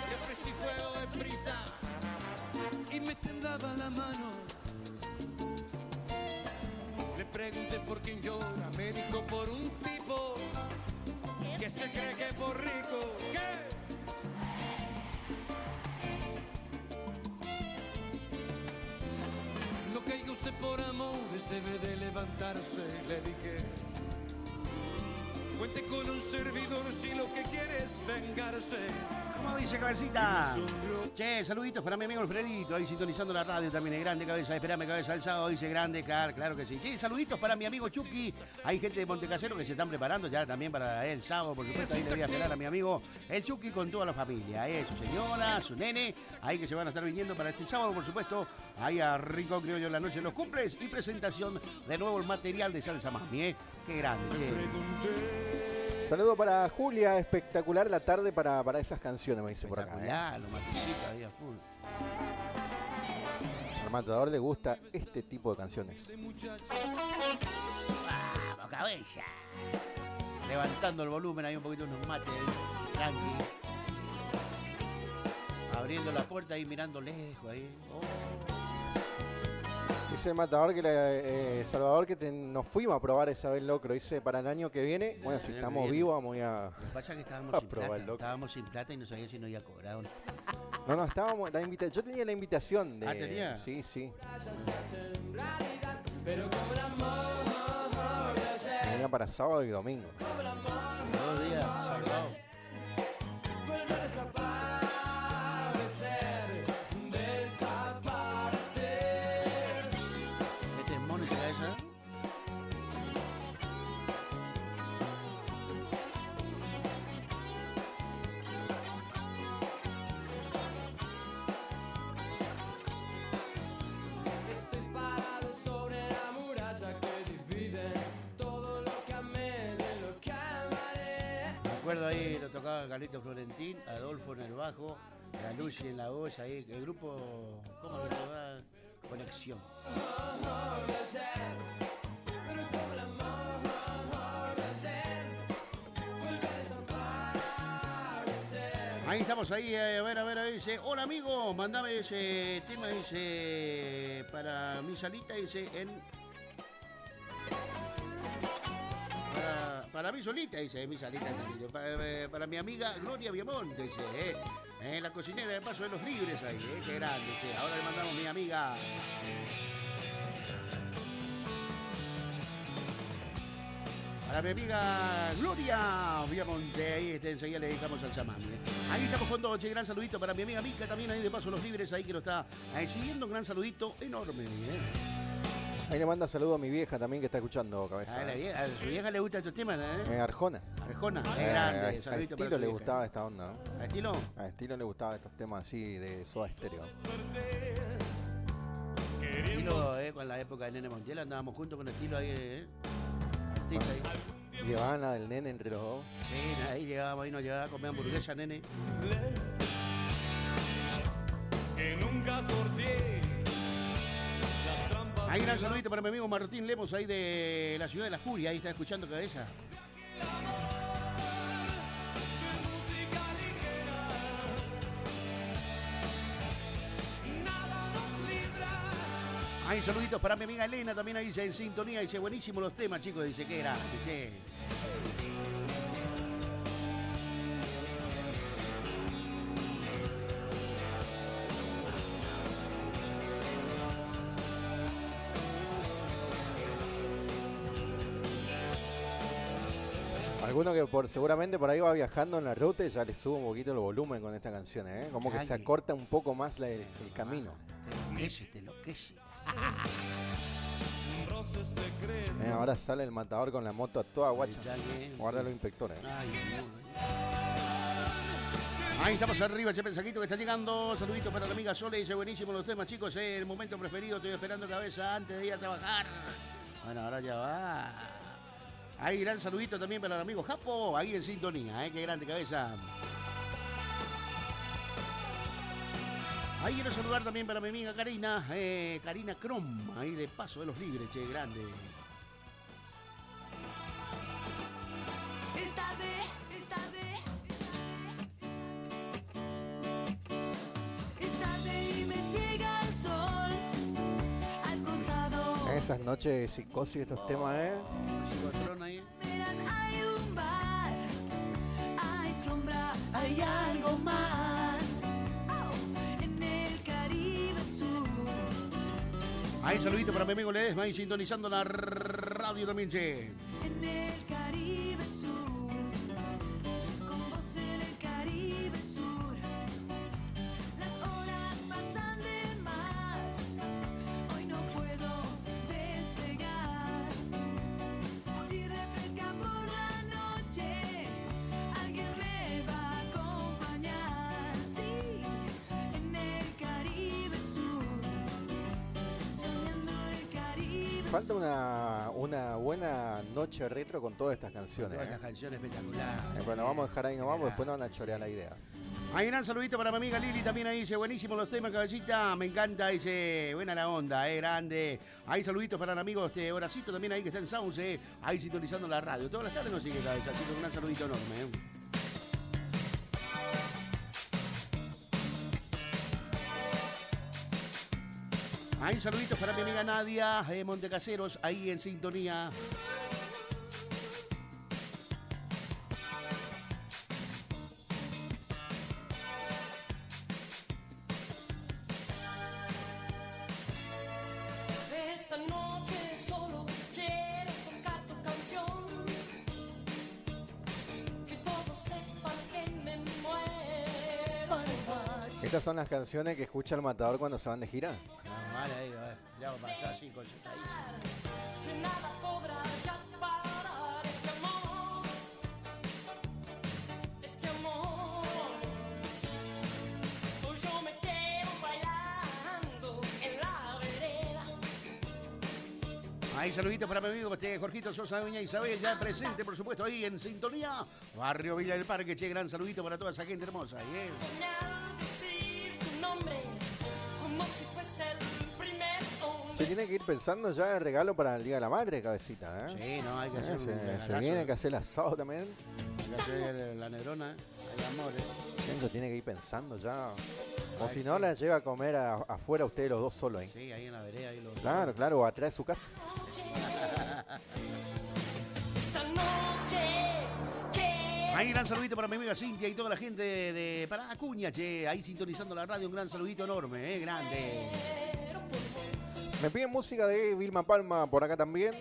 Que presa y fuego de prisa. Y me tendaba la mano. Le pregunté por quién llora, me dijo por un tipo que se cree que es por rico. ¿Qué? No caiga usted por amores, debe de levantarse, le dije. Cuente con un servidor si lo que quiere es vengarse. ¿Cómo dice, cabecita? Che, saluditos para mi amigo Alfredito, ahí sintonizando la radio también, es grande, cabeza. Esperame, cabeza, el sábado dice grande, claro que sí. Che, saluditos para mi amigo Chucky. Hay gente de Montecasero que se están preparando ya también para el sábado, por supuesto. Ahí le voy a esperar a mi amigo el Chucky con toda la familia, su señora, su nene, ahí que se van a estar viniendo para este sábado, por supuesto. Ahí a Rincón Criollo en la noche de los cumples y presentación de nuevo el material de Salsa Mami, Qué grande, che. Saludo para Julia, espectacular la tarde para esas canciones, me dice por acá. Los matecitos ahí a full. Al matador le gusta este tipo de canciones. Vamos, cabeza. Levantando el volumen, hay un poquito unos mates, tranqui. Abriendo la puerta ahí, mirando lejos ahí. Dice el matador que Salvador que nos fuimos a probar esa vez locro. Dice para el año que viene, bueno, si estamos vivos vamos a... Lo que pasa es que estábamos sin plata y no sabía si nos iba a cobrar. No, estábamos... Yo tenía la invitación de... ¿tenía? Sí. Venía para sábado y domingo. 2 días, sábado. Recuerdo ahí, lo tocaba Carlito Florentín, Adolfo en el bajo, la Lucy en la voz, ahí, el grupo, ¿cómo se llama? Conexión. Ahí estamos ahí, a ver, dice, hola amigo, mandame ese tema, dice, para mi salita, dice, para mí solita, dice, mi salita, para mi amiga Gloria Viamonte, dice, la cocinera de Paso de los Libres ahí, qué grande, dice, ahora le mandamos a mi amiga. Para mi amiga Gloria Viamonte, ahí enseguida le dedicamos al chamán. Ahí estamos con Doche, gran saludito para mi amiga Mica, también ahí de Paso los Libres, ahí que lo está siguiendo, un gran saludito enorme. Ahí le manda saludo a mi vieja también que está escuchando, cabeza. A su vieja le gustan estos temas, Arjona. Arjona, es grande, saludito a Estilo le gustaba esta onda, ¿no? ¿A Estilo? A Estilo le gustaban estos temas así de Soda Stereo. Estilo, con la época de Nene Montiel andábamos juntos con Estilo ahí, Ahí. Llevaban la del nene entre los dos. Sí, ahí llegábamos, ahí nos llevaba a comer hamburguesa, nene. Que nunca sorteé las trampas. Ahí gran saludito para mi amigo Martín Lemos, ahí de la ciudad de la Furia, ahí está escuchando cabeza. Hay saluditos para mi amiga Elena, también ahí dice en sintonía, dice buenísimo los temas, chicos, dice que grande, che. Alguno que seguramente por ahí va viajando en la ruta y ya le sube un poquito el volumen con esta canción, ¿eh? Como que se acorta un poco más el camino. Te enloquece. Ahora sale el matador con la moto a toda guacha. Guarda los inspectores. Ahí estamos arriba, ese mensajito que está llegando. Saluditos para la amiga Sole, dice buenísimo los temas, chicos. Es el momento preferido, estoy esperando cabeza antes de ir a trabajar. Bueno, ahora ya va. Ahí gran saludito también para el amigo Japo, ahí en sintonía, qué grande cabeza. Ahí quiero saludar también para mi amiga Karina Crom, ahí de Paso de los Libres, che, grande. Esas noches de psicosis, estos temas, Psicotrón ahí. Verás, hay un bar, hay sombra, hay algo más. Oh, en el Caribe Sur. Ahí saludito para mi amigo Ledesma, ahí sintonizando la radio también, che. En el Caribe Sur, con vos en el Caribe Sur, las horas pasan de más, hoy no puedo despegar, si refresca por la noche, alguien me va a acompañar, sí, en el Caribe Sur, soñando el Caribe. Falta una buena noche retro con todas estas canciones. Todas estas canciones espectaculares. Bueno, vamos a dejar ahí nomás, porque después no van a chorear la idea. Hay un gran saludito para mi amiga Lili, también ahí dice, buenísimo los temas, cabecita, me encanta, dice, buena la onda, grande. Hay saluditos para el amigo Horacito también ahí que está en Sauce, ahí sintonizando la radio. Todas las tardes nos sigue cabeza, así que un gran saludito enorme. Hay saluditos para mi amiga Nadia de Montecaseros, ahí en sintonía. Esta noche solo quiero tocar tu canción, que todos sepan que me muero. Estas son las canciones que escucha el matador cuando se van de gira. Vale, ahí, ya va para estar así, concentradísimo. Que nada podrá ya parar este amor, este amor. Hoy yo me quedo bailando en la vereda. Ahí saluditos para mi amigo Jorgito Sosa, doña Isabel, ya presente, por supuesto, ahí en sintonía. Barrio Villa del Parque, che, gran saludito para toda esa gente hermosa. ¿Eh? Al decir tu nombre, como si fuese el primer hombre. Se tiene que ir pensando ya el regalo para el Día de la Madre, cabecita, ¿eh? Sí, no, hay que hacer un se regalazo. viene que hacer el asado también. Hay que hacer la negrona, el amor, Eso tiene que ir pensando ya. O si no, la lleva a comer afuera ustedes los dos solos ahí. Sí, ahí en la vereda. Ahí Claro, claro, o atrás de su casa. Esta noche Ahí gran saludito para mi amiga Cintia y toda la gente de Pará Acuña, che, ahí sintonizando la radio, un gran saludito enorme, grande. Me piden música de Vilma Palma por acá también.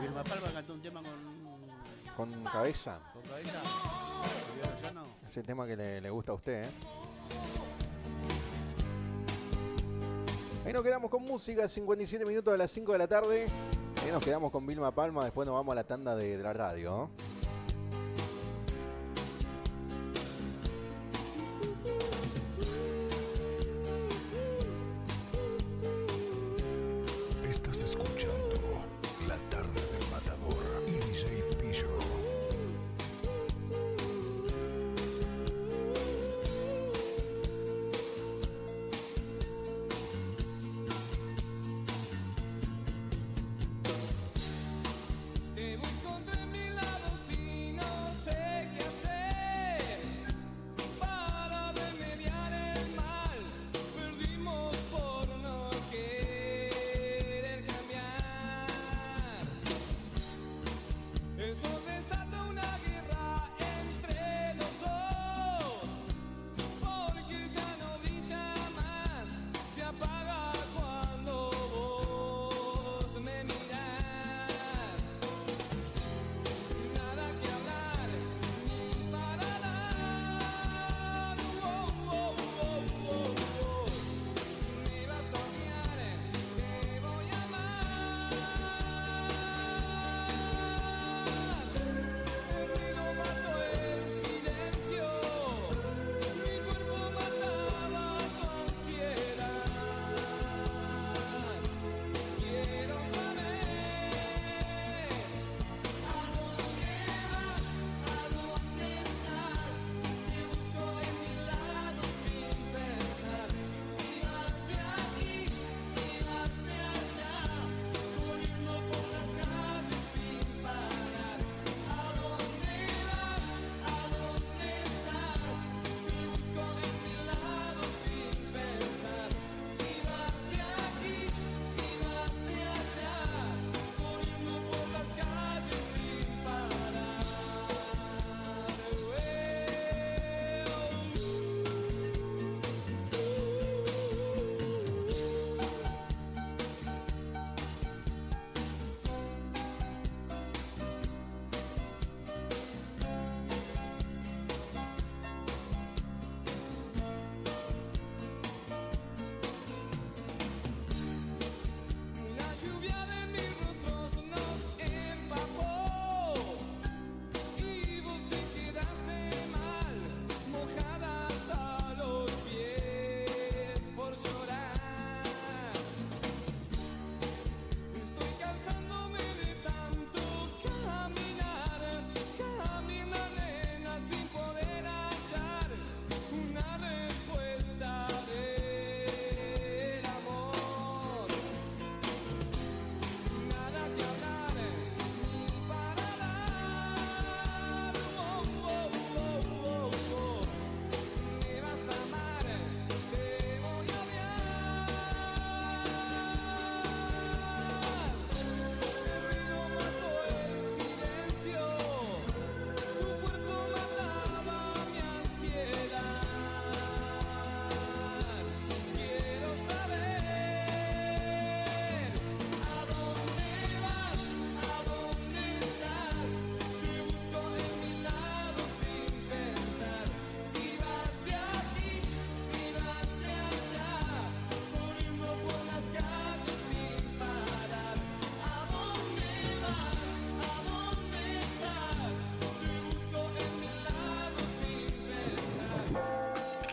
Vilma Palma cantó un tema Con cabeza. con cabeza. Ya no. Ese tema que le gusta a usted, ¿eh? Ahí nos quedamos con música, 57 minutos de las 5 de la tarde. Ahí nos quedamos con Vilma Palma, después nos vamos a la tanda de la radio. Estás escuchando La Tarde del Matador y DJ Pillo. te busco entre mi lado si no sé qué hacer para remediar el mal. Perdimos por no querer cambiar.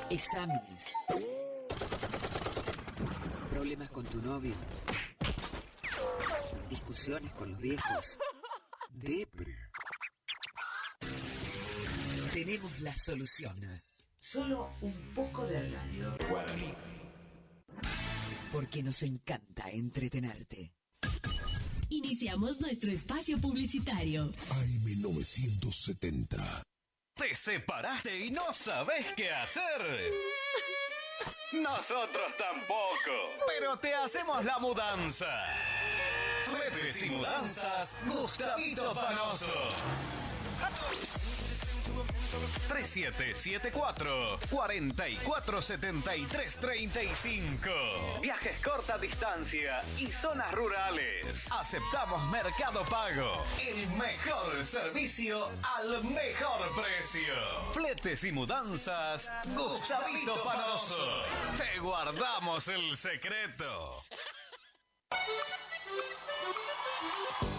Exámenes. Problemas con tu novio. Discusiones con los viejos. Depre. Tenemos la solución. Solo un poco de radio. Guaraní. Porque nos encanta entretenerte. Iniciamos nuestro espacio publicitario. AM970. ¿Te separaste y no sabes qué hacer? Nosotros tampoco, pero te hacemos la mudanza. Fletes y mudanzas, Gustavito Panoso. 3774-447335. Viajes corta distancia y zonas rurales. Aceptamos Mercado Pago. El mejor servicio al mejor precio. Fletes y mudanzas, Gustavito Panoso. Te guardamos el secreto.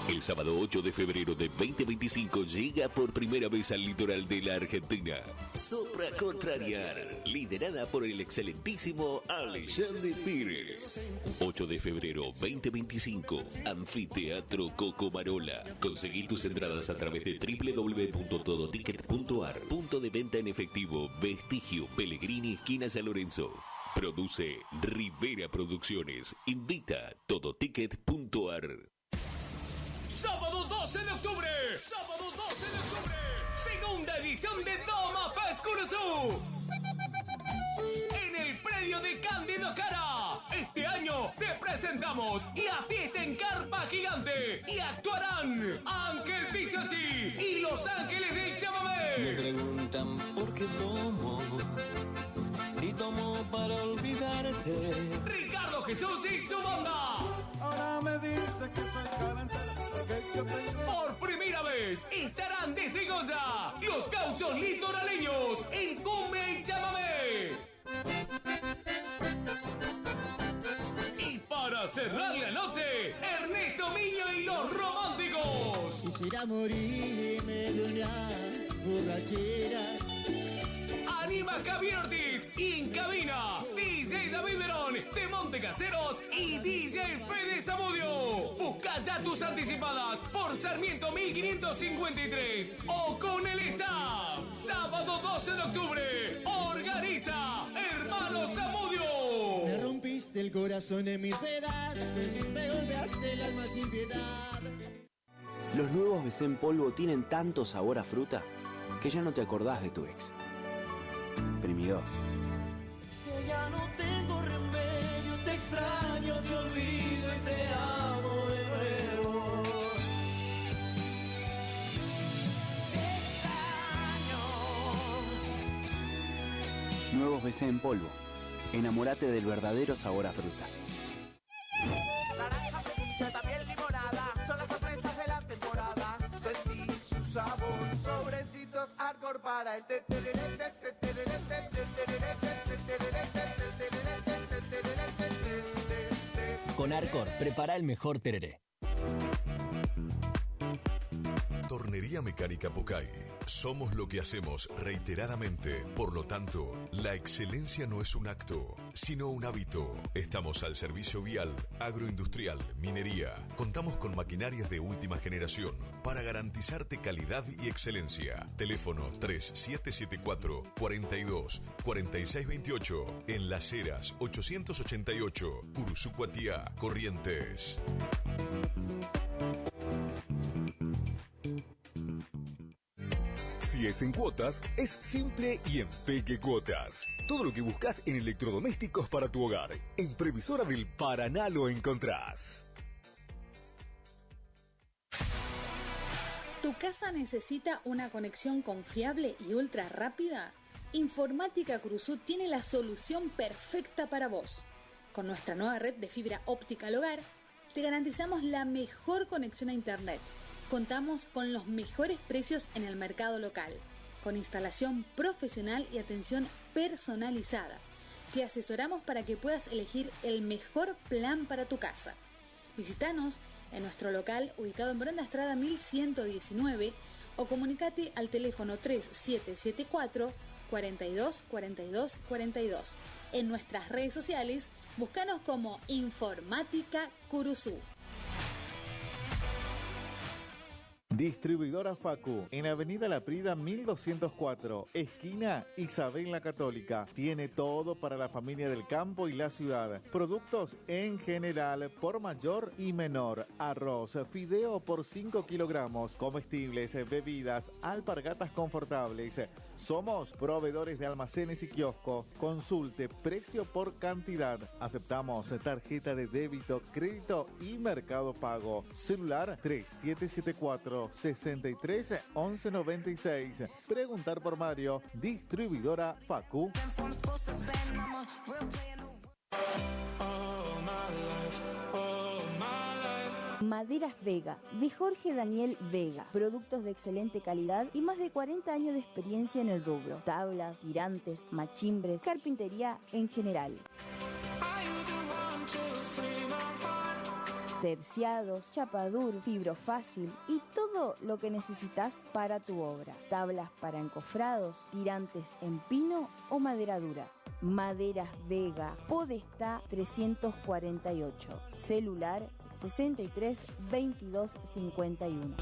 El sábado 8 de febrero de 2025 llega por primera vez al litoral de la Argentina. Sopra Contrariar, liderada por el excelentísimo Alexandre Pires. 8 de febrero 2025, Anfiteatro Cocomarola. Conseguí tus entradas a través de www.todoticket.ar. Punto de venta en efectivo, Vestigio, Pellegrini, esquina San Lorenzo. Produce Rivera Producciones. Invita Todoticket.ar. Sábado 12 de octubre. Sábado 12 de octubre. Segunda edición de Toma Paz Curuzú. En el predio de Cándido Cara. Este año te presentamos la fiesta en carpa gigante. Y actuarán Ángel Pizzochi y Los Ángeles del Chamamé. Me preguntan por qué tomo. Y tomo para olvidarte. Ricardo Jesús y su banda. Ahora me dice que soy calentera. Por primera vez estarán desde Goya los Gauchos Litoraleños en cumbia y chamamé. Y para cerrar la noche, Ernesto Miño y los Románticos. Quisiera morirme de una borrachera. Anima Javier Ortiz y en cabina DJ David Verón de Montecaseros y DJ Fede Zamudio. Busca ya tus anticipadas por Sarmiento 1553 o con el staff. Sábado 12 de octubre. Organiza Hermanos Zamudio. Me rompiste el corazón en mil pedazos, me golpeaste el alma sin piedad. Los nuevos BC en polvo tienen tanto sabor a fruta que ya no te acordás de tu ex. Primidor. Que ya no tengo remedio, te extraño, te olvido y te amo de nuevo. Te extraño. Nuevos BC en polvo. Enamórate del verdadero sabor a fruta. Naranja, ceviche, también limonada, son las sorpresas de la temporada. Sentí su sabor, sobrecitos hardcore para el Con Arcor, prepara el mejor tereré. Tornería Mecánica Pocay. Somos lo que hacemos reiteradamente. Por lo tanto, la excelencia no es un acto, sino un hábito. Estamos al servicio vial, agroindustrial, minería. Contamos con maquinarias de última generación para garantizarte calidad y excelencia. Teléfono 3774 42 4628. En Las Heras 888. Curuzú Cuatiá, Corrientes. Si es en cuotas, es simple y en Peque Cuotas. Todo lo que buscas en electrodomésticos para tu hogar. En Previsora del Paraná lo encontrás. ¿Tu casa necesita una conexión confiable y ultra rápida? Informática Curuzú tiene la solución perfecta para vos. Con nuestra nueva red de fibra óptica al hogar, te garantizamos la mejor conexión a internet. Contamos con los mejores precios en el mercado local, con instalación profesional y atención personalizada. Te asesoramos para que puedas elegir el mejor plan para tu casa. Visítanos en nuestro local ubicado en Brenda Estrada 1119 o comunicate al teléfono 3774 42 42 42. En nuestras redes sociales, búscanos como Informática Curuzú. Distribuidora Facu, en Avenida La Prida 1204, esquina Isabel la Católica. Tiene todo para la familia del campo y la ciudad. Productos en general, por mayor y menor. Arroz, fideo por 5 kilogramos, comestibles, bebidas, alpargatas confortables. Somos proveedores de almacenes y kioscos. Consulte precio por cantidad. Aceptamos tarjeta de débito, crédito y Mercado Pago. Celular 3774 63 11 96. Preguntar por Mario. Distribuidora Facu. Maderas Vega, de Jorge Daniel Vega. Productos de excelente calidad y más de 40 años de experiencia en el rubro. Tablas, tirantes, machimbres, carpintería en general. Terciados, chapadur, fibrofácil y todo lo que necesitas para tu obra. Tablas para encofrados, tirantes en pino o madera dura. Maderas Vega, Podestá 348. Celular 63 22 51.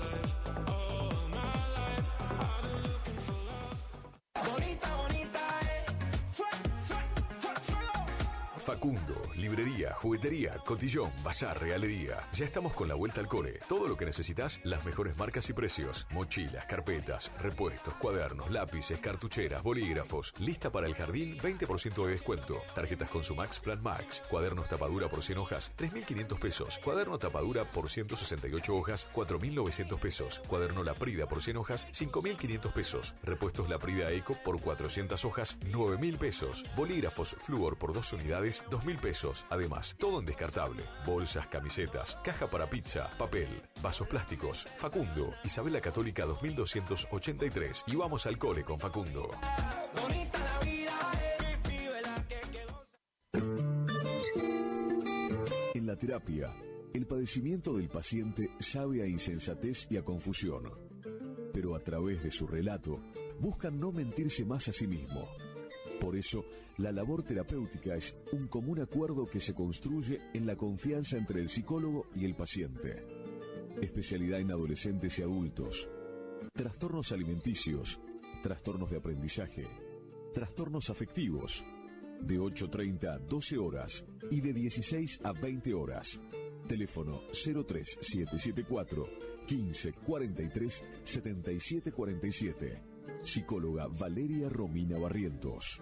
Facundo, librería, juguetería, cotillón, bazar, realería. Ya estamos con la vuelta al cole. Todo lo que necesitas, las mejores marcas y precios. Mochilas, carpetas, repuestos, cuadernos, lápices, cartucheras, bolígrafos. Lista para el jardín, 20% de descuento. Tarjetas Consumax Plan Max. Cuadernos tapadura por 100 hojas, 3.500 pesos. Cuaderno tapadura por 168 hojas, 4.900 pesos. Cuaderno Laprida por 100 hojas, 5.500 pesos. Repuestos Laprida Eco por 400 hojas, 9.000 pesos. Bolígrafos Fluor por 2 unidades, 2.000 pesos. Además, todo en descartable. Bolsas, camisetas, caja para pizza, papel, vasos plásticos. Facundo, Isabel la Católica 2283. Y vamos al cole con Facundo. En la terapia, el padecimiento del paciente sabe a insensatez y a confusión. Pero a través de su relato, buscan no mentirse más a sí mismo. Por eso, la labor terapéutica es un común acuerdo que se construye en la confianza entre el psicólogo y el paciente. Especialidad en adolescentes y adultos. Trastornos alimenticios, trastornos de aprendizaje, trastornos afectivos. De 8:30 a 12 horas y de 16 a 20 horas. Teléfono 03774 15 43 77 47. Psicóloga Valeria Romina Barrientos.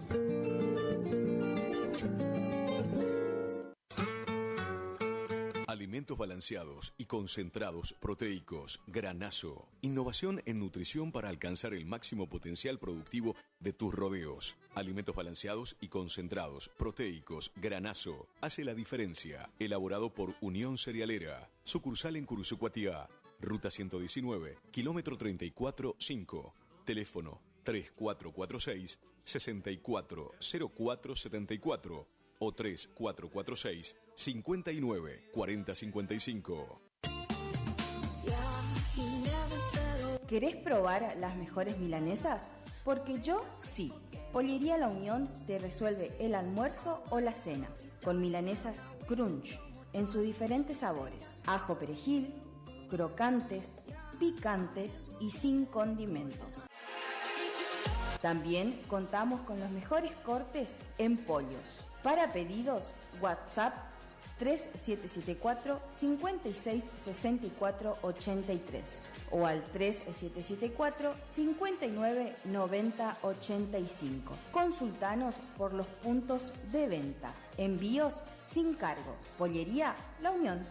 Alimentos balanceados y concentrados proteicos. Granazo. Innovación en nutrición para alcanzar el máximo potencial productivo de tus rodeos. Alimentos balanceados y concentrados proteicos. Granazo. Hace la diferencia. Elaborado por Unión Cerealera. Sucursal en Curuzucuatiá. Ruta 119, kilómetro 34-5. Teléfono 3446-640474 o 3446-594055. ¿Querés probar las mejores milanesas? Porque yo sí. Pollería La Unión te resuelve el almuerzo o la cena con milanesas crunch en sus diferentes sabores. Ajo perejil, crocantes, picantes y sin condimentos. También contamos con los mejores cortes en pollos. Para pedidos, WhatsApp 3774 56 64 83 o al 3774 59 90 85. Consultanos por los puntos de venta. Envíos sin cargo. Pollería La Unión.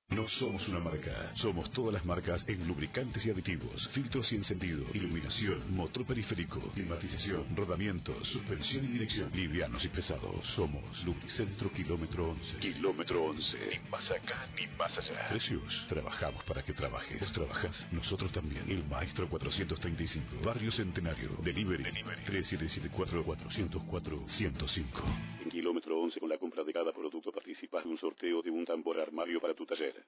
No somos una marca, somos todas las marcas en lubricantes y aditivos, filtros y encendido, iluminación, motor periférico, climatización, rodamiento, suspensión y dirección, livianos y pesados. Somos Lubricentro Kilómetro 11. Kilómetro 11. Ni más acá, ni más allá. Precios. Trabajamos para que trabajes. ¿Vos trabajas? Nosotros también. El Maestro 435. Barrio Centenario. Delivery. 3774-404-105. En Kilómetro 11, con la compra de cada producto participas de un sorteo de un tambor armario para tu taller.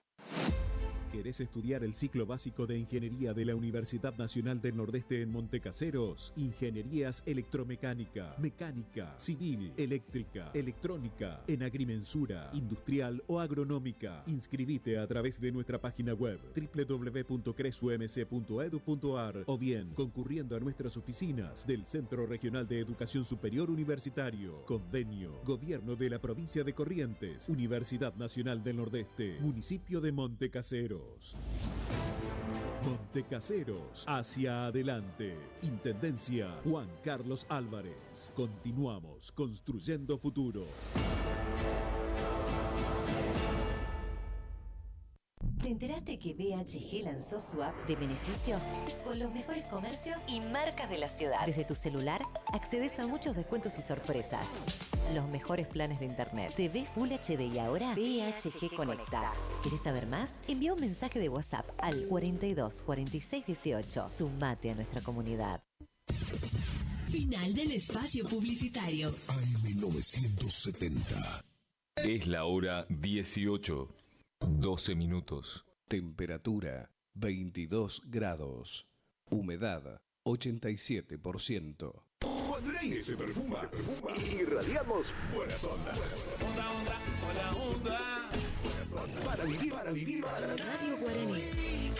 ¿Querés estudiar el ciclo básico de Ingeniería de la Universidad Nacional del Nordeste en Montecaseros? Ingenierías electromecánica, mecánica, civil, eléctrica, electrónica, en agrimensura, industrial o agronómica. Inscribite a través de nuestra página web www.cresumc.edu.ar o bien concurriendo a nuestras oficinas del Centro Regional de Educación Superior Universitario. Convenio, Gobierno de la Provincia de Corrientes, Universidad Nacional del Nordeste, Municipio de Montecaseros. Montecaseros, hacia adelante. Intendencia Juan Carlos Álvarez. Continuamos construyendo futuro. ¿Te enteraste que BHG lanzó su app de beneficios con los mejores comercios y marcas de la ciudad? Desde tu celular accedes a muchos descuentos y sorpresas. Los mejores planes de internet. TV Full HD y ahora BHG Conecta. ¿Querés saber más? Envía un mensaje de WhatsApp al 42 46 18. Sumate a nuestra comunidad. Final del espacio publicitario. AM970. Es la hora 18. 12 minutos. Temperatura 22 grados. Humedad 87%. Cuando el aire se perfuma, irradiamos buenas ondas. Buena onda. Para vivir. Radio Guaraní.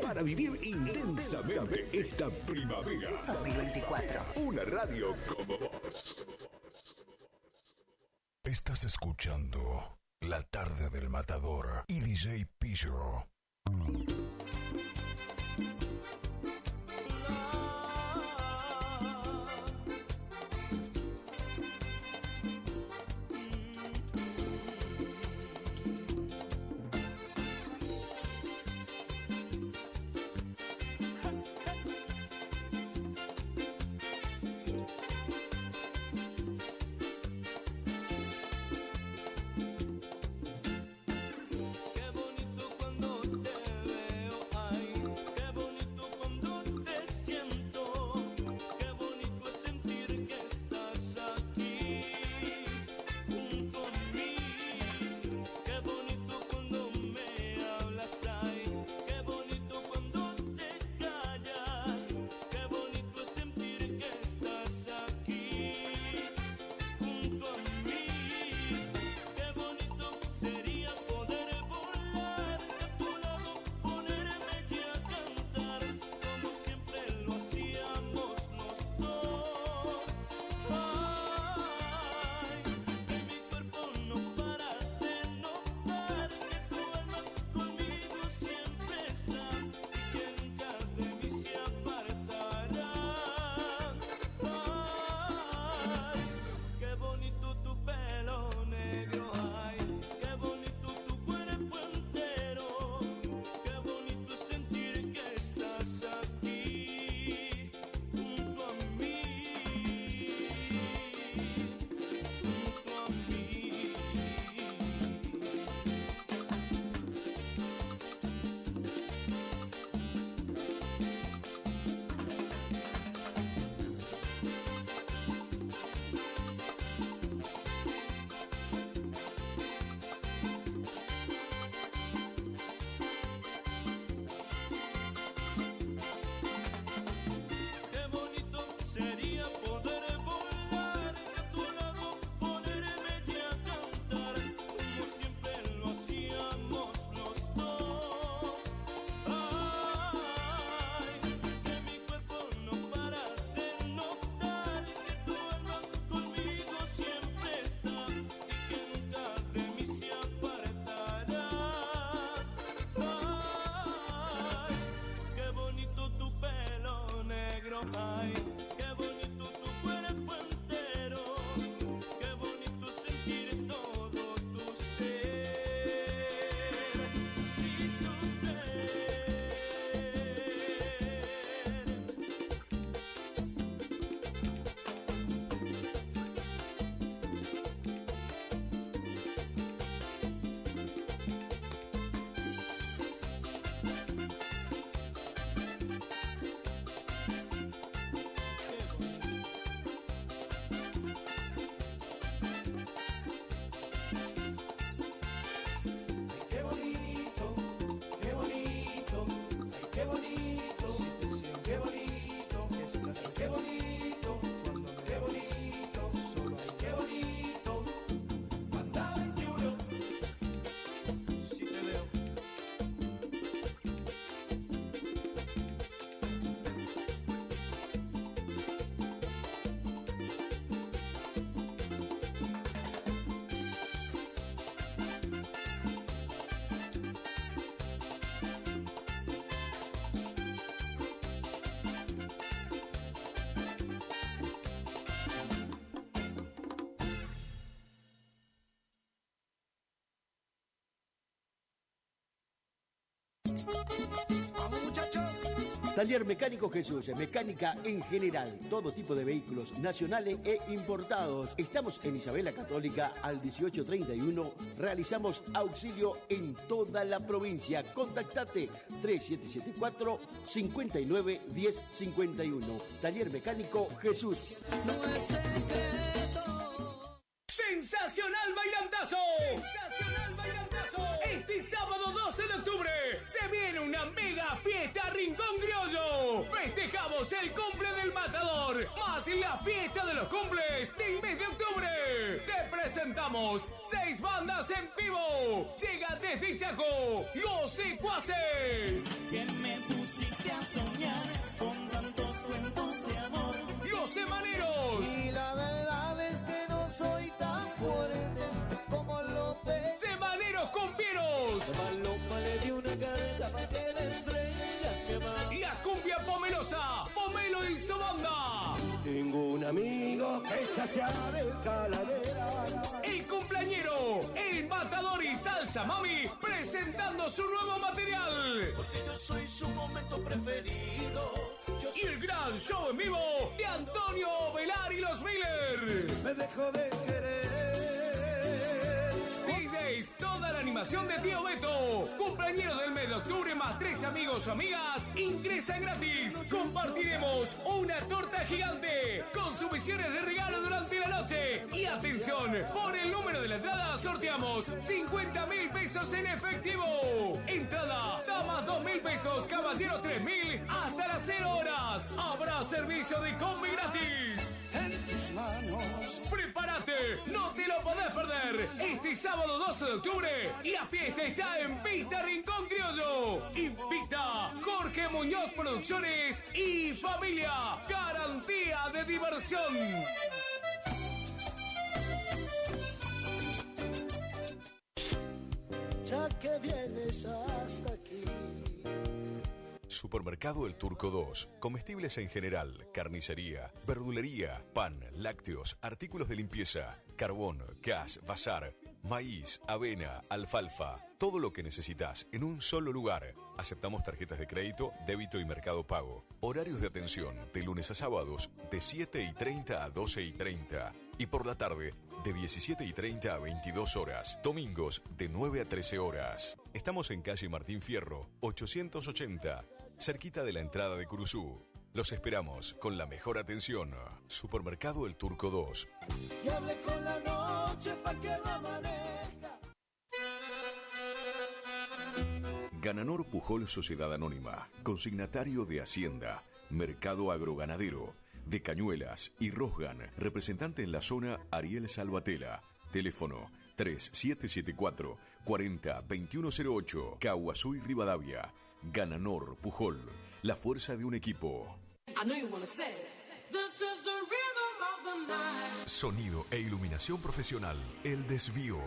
Para vivir intensamente esta primavera. 2024. Una radio como vos. Estás escuchando La Tarde del Matador y DJ Pillo. Taller Mecánico Jesús, mecánica en general, todo tipo de vehículos nacionales e importados. Estamos en Isabel Católica al 1831. Realizamos auxilio en toda la provincia. Contactate 3774-591051. Taller Mecánico Jesús. ¡Sensacional bailantazo! ¡Sensacional bailantazo! Este sábado 12 de octubre se viene una mega fiesta Rincón Criollo. Festejamos el cumple del Matador, más la fiesta de los cumples del mes de octubre. Te presentamos 6 bandas en vivo. Llega desde Chaco, Los Secuaces. Que me pusiste a soñar con tantos cuentos de amor. Los Semaneros. Y la verdad es que no soy tan fuerte como López. Semaneros Cumbieros. Paloma le dio una carta para que la estrella que más. La cumbia pomelosa, Pomelo y su banda. Tengo un amigo que se hacía de calavera. El cumpleañero, el Matador y Salsa Mami, presentando su nuevo material. Porque yo soy su momento preferido. Y el gran show en vivo de Antonio Velar y los Miller. Me dejo de querer. DJs, toda la animación de Tío Beto. Cumpleañero del mes de octubre más 3 amigos o amigas. Ingresan gratis. Compartiremos una torta gigante con sumisiones de regalo durante la noche. Y atención, por el número de la entrada sorteamos 50.000 pesos en efectivo. Entrada, damas 2.000 pesos, caballeros 3.000 hasta las 0 horas. Habrá servicio de combi gratis. En tus manos. ¡Prepárate! ¡No te lo podés perder! Este sábado 12 de octubre, la fiesta está en Pista Rincón Criollo. Invita Jorge Muñoz Producciones y familia. Garantía de diversión. Ya que vienes hasta aquí. Supermercado El Turco 2. Comestibles en general, carnicería, verdulería, pan, lácteos, artículos de limpieza, carbón, gas, bazar, maíz, avena, alfalfa. Todo lo que necesitas en un solo lugar. Aceptamos tarjetas de crédito, débito y mercado pago. Horarios de atención de lunes a sábados de 7:30 a 12:30. Y por la tarde de 17:30 a 22 horas. Domingos de 9 a 13 horas. Estamos en calle Martín Fierro, 880. Cerquita de la entrada de Curuzú. Los esperamos con la mejor atención. Supermercado El Turco 2. Y hable con la noche pa' que no amanezca. Gananor Pujol Sociedad Anónima, consignatario de Hacienda, Mercado Agroganadero, de Cañuelas y Rosgan, representante en la zona Ariel Salvatela. Teléfono 3774-40-2108, Caguazú y Rivadavia. Gananor Pujol, la fuerza de un equipo. Sonido e iluminación profesional, El Desvío.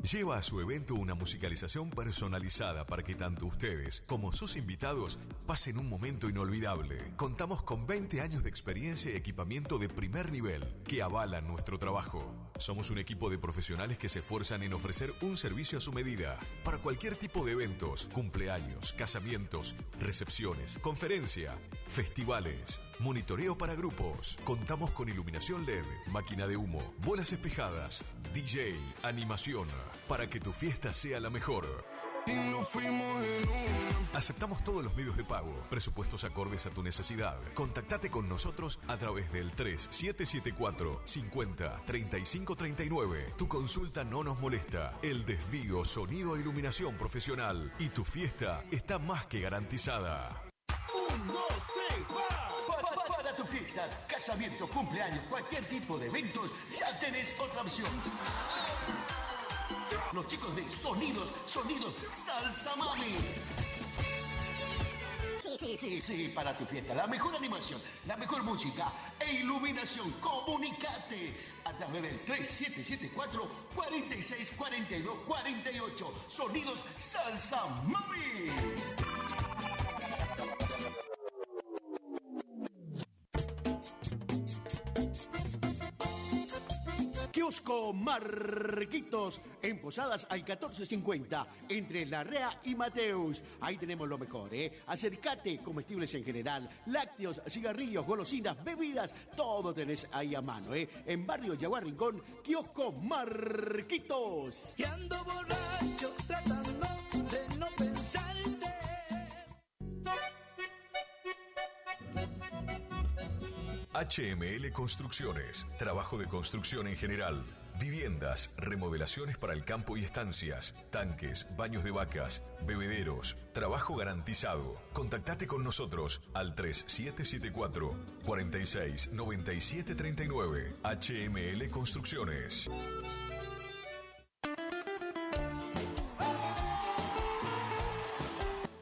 Lleva a su evento una musicalización personalizada para que tanto ustedes como sus invitados pasen un momento inolvidable. Contamos con 20 años de experiencia y equipamiento de primer nivel que avalan nuestro trabajo. Somos un equipo de profesionales que se esfuerzan en ofrecer un servicio a su medida para cualquier tipo de eventos, cumpleaños, casamientos, recepciones, conferencia, festivales, monitoreo para grupos. Contamos con iluminación LED, máquina de humo, bolas espejadas, DJ, animación, para que tu fiesta sea la mejor. Y nos fuimos en una. Aceptamos todos los medios de pago, presupuestos acordes a tu necesidad. Contactate con nosotros a través del 3774 50 35 39. Tu consulta no nos molesta. El Desvío, sonido e iluminación profesional. Y tu fiesta está más que garantizada. 1, 2, 3, ¡va! Para tus fiestas, casamiento, cumpleaños, cualquier tipo de eventos, ya tenés otra opción. Los chicos de Sonidos Salsa Mami. Sí, para tu fiesta. La mejor animación, la mejor música e iluminación. Comunicate a través del 3774-4642-48. Sonidos Salsa Mami. Kiosco Marquitos, en Posadas al 1450, entre Larrea y Mateus. Ahí tenemos lo mejor, ¿eh? Acércate, comestibles en general, lácteos, cigarrillos, golosinas, bebidas, todo tenés ahí a mano, ¿eh? En Barrio Yaguar Rincón, Kiosco Marquitos. Y ando borracho tratando de no pensarte. HML Construcciones, trabajo de construcción en general, viviendas, remodelaciones para el campo y estancias, tanques, baños de vacas, bebederos, trabajo garantizado. Contactate con nosotros al 3774 46 97 39. HML Construcciones.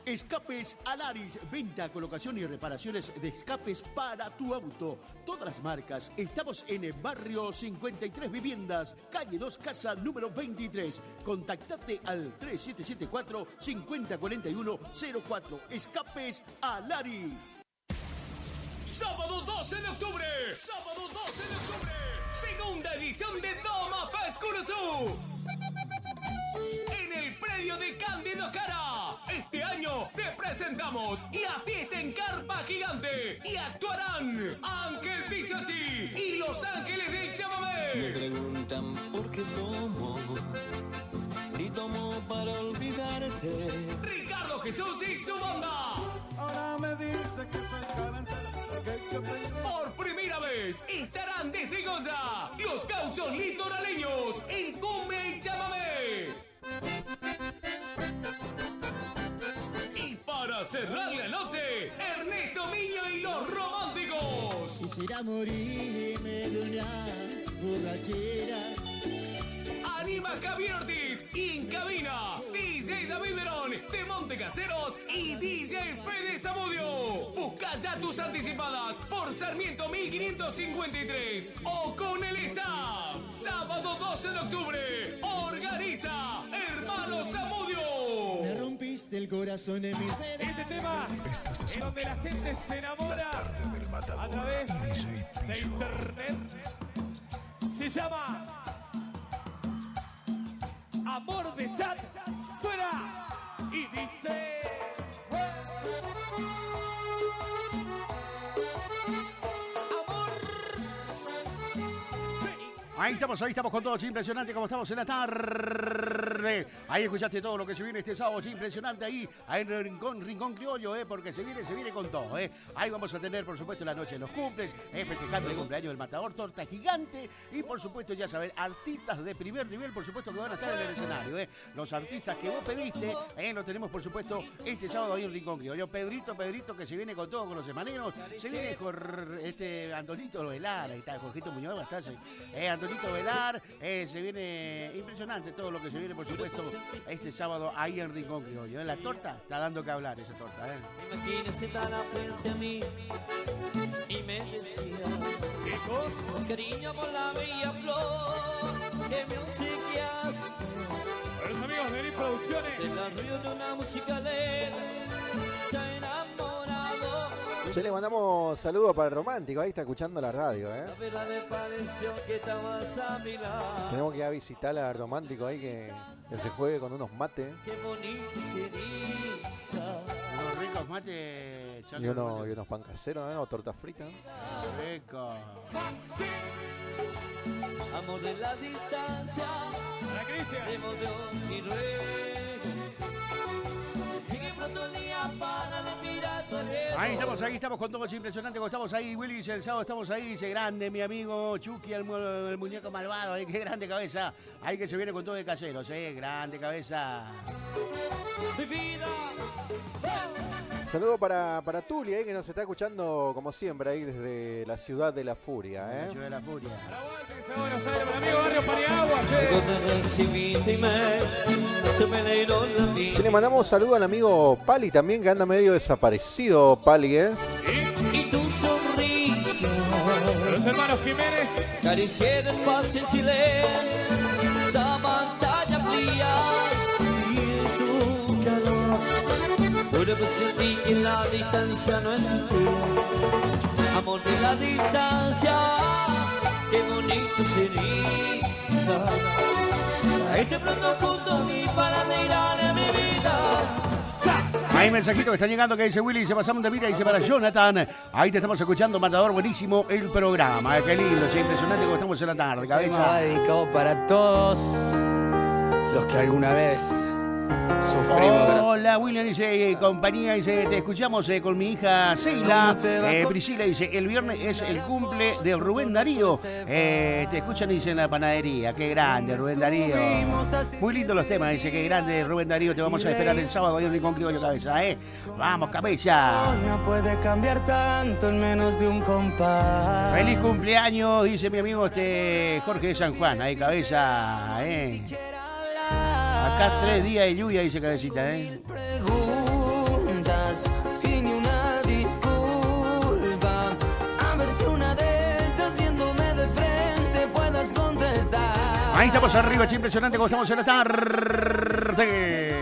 Escapes Alaris, venta, colocación y reparaciones de escapes para tu auto. Todas las marcas. Estamos en el barrio 53 Viviendas, calle 2, casa número 23. Contactate al 3774-504104. Escapes Alaris. Sábado 12 de octubre. Sábado 12 de octubre. Segunda edición de Toma Paz Curuzú. En el predio de Cándido Jara. Este año te presentamos la fiesta en carpa gigante y actuarán Ángel Pisochi y Los Ángeles del Me Chamamé. preguntan por qué tomo y tomo para olvidarte. Ricardo Jesús y su banda. Ahora me dice que soy garantera. Por primera vez estarán desde Goya los Gauchos Litoraleños en cumbia y chamamé. Y para cerrar la noche, Ernesto Miño y los Románticos. Quisiera morirme de una borrachera. Anima Javier Ortiz y en cabina DJ David Verón de Montecaseros y DJ Fede Zamudio. Busca ya tus anticipadas por Sarmiento 1553 o con el staff. Sábado 12 de octubre. Organiza Hermanos Zamudio. Me rompiste el corazón en mil pedazos. Este tema es donde la gente se enamora a través de internet. Se llama Amor de Chat. Suena y dice... Ahí estamos con todo, impresionante como estamos en la tarde. Ahí escuchaste todo lo que se viene este sábado, impresionante ahí en el Rincón Criollo, porque se viene con todo. Ahí vamos a tener, por supuesto, la noche de los cumples, festejando el cumpleaños del Matador, torta gigante y, por supuesto, ya saber, artistas de primer nivel, por supuesto, que van a estar en el escenario. Los artistas que vos pediste, lo tenemos, por supuesto, este sábado ahí en Rincón Criollo. Pedrito, que se viene con todo, con los semaneros, se viene con Antonito Velar, ahí está, Jorgito Muñoz, va a estar, Antonito Velar, se viene impresionante todo lo que se viene, por supuesto, este sábado ahí en Rincón Criollo. La torta está dando que hablar, esa torta. Imagínese sentada frente a mí y me decía con cariño por la bella flor que me obsequias. Para los amigos de Elite Producciones. El arrullo de una música de se ha enamorado. Che, le mandamos saludos para el romántico, ahí está escuchando la radio, La verdad me pareció que estabas a mi lado. Tenemos que ir a visitar al romántico ahí que se juegue con unos mates. Qué bonito sería. Unos ricos mates. Y unos pan caseros, o tortas fritas. Rico. Amor de la distancia. De emoción y ruego. Sigue pronto el día para de mirar tu alero. Ahí estamos con todo, impresionante como estamos ahí, Willy, el sábado estamos ahí, ese grande, mi amigo Chucky, el muñeco malvado, qué grande cabeza, ahí que se viene con todo de caseros, grande cabeza. Mi vida. Saludo para Tuli, que nos está escuchando como siempre ahí desde la ciudad de la furia. La ciudad de la furia. Buenos Aires, para amigo Barrio Paniagua. Che, le mandamos saludo al amigo Pali también, que anda medio desaparecido, Pali, Y tu sonrisa. Los hermanos Jiménez. Caricia del espacio en silencio. La pantalla fría. Y tu calor. Pude sentir que la distancia no es amor de la distancia. qué bonito sería traerte pronto junto a mí para alegrarme mi vida. Hay mensajitos que están llegando que dice Willy, se pasamos de vida, dice para Jonathan. Ahí te estamos escuchando, Matador, buenísimo el programa. Qué lindo, che, impresionante como estamos en la tarde, cabeza. Dedicado para todos los que alguna vez sufrimos. Hola William, dice compañía, dice te escuchamos con mi hija Seila. Priscila dice el viernes es el cumple de Rubén Darío. Te escuchan, dice, en la panadería. Qué grande Rubén Darío. Muy lindos los temas, dice qué grande Rubén Darío. Te vamos a esperar el sábado ahí en Rincón Criollo, cabeza, Vamos, cabeza. No puede cambiar tanto en menos de un compás. Feliz cumpleaños, dice mi amigo Jorge de San Juan. Ahí, cabeza, Acá 3 días de lluvia, dice cabecita, Preguntas y ni una disculpa. A ver si una de ellas viéndome de frente puedas contestar. Ahí estamos arriba, che, impresionante como estamos en la tarde.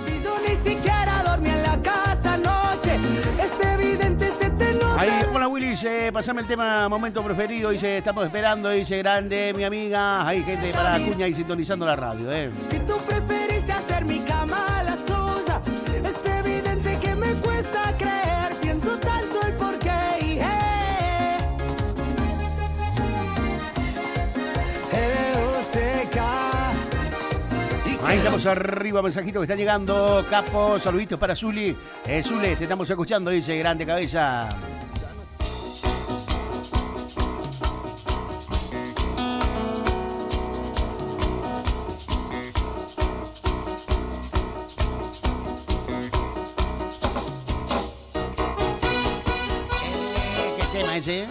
Si yo ni siquiera dormí en la casa anoche, es evidente se te nota. Ahí, hola Willy, dice, pasame el tema momento preferido, dice, estamos esperando, dice, grande mi amiga. Hay gente para Acuña y sintonizando la radio, Si tú preferiste hacer mi cama la suya, es evidente que me cuesta creer. Pienso tanto el porqué. Ahí estamos arriba, mensajitos que están llegando. Capo, saluditos para Zuli. Zule, te estamos escuchando, dice, grande cabeza. ¿Qué tema ese?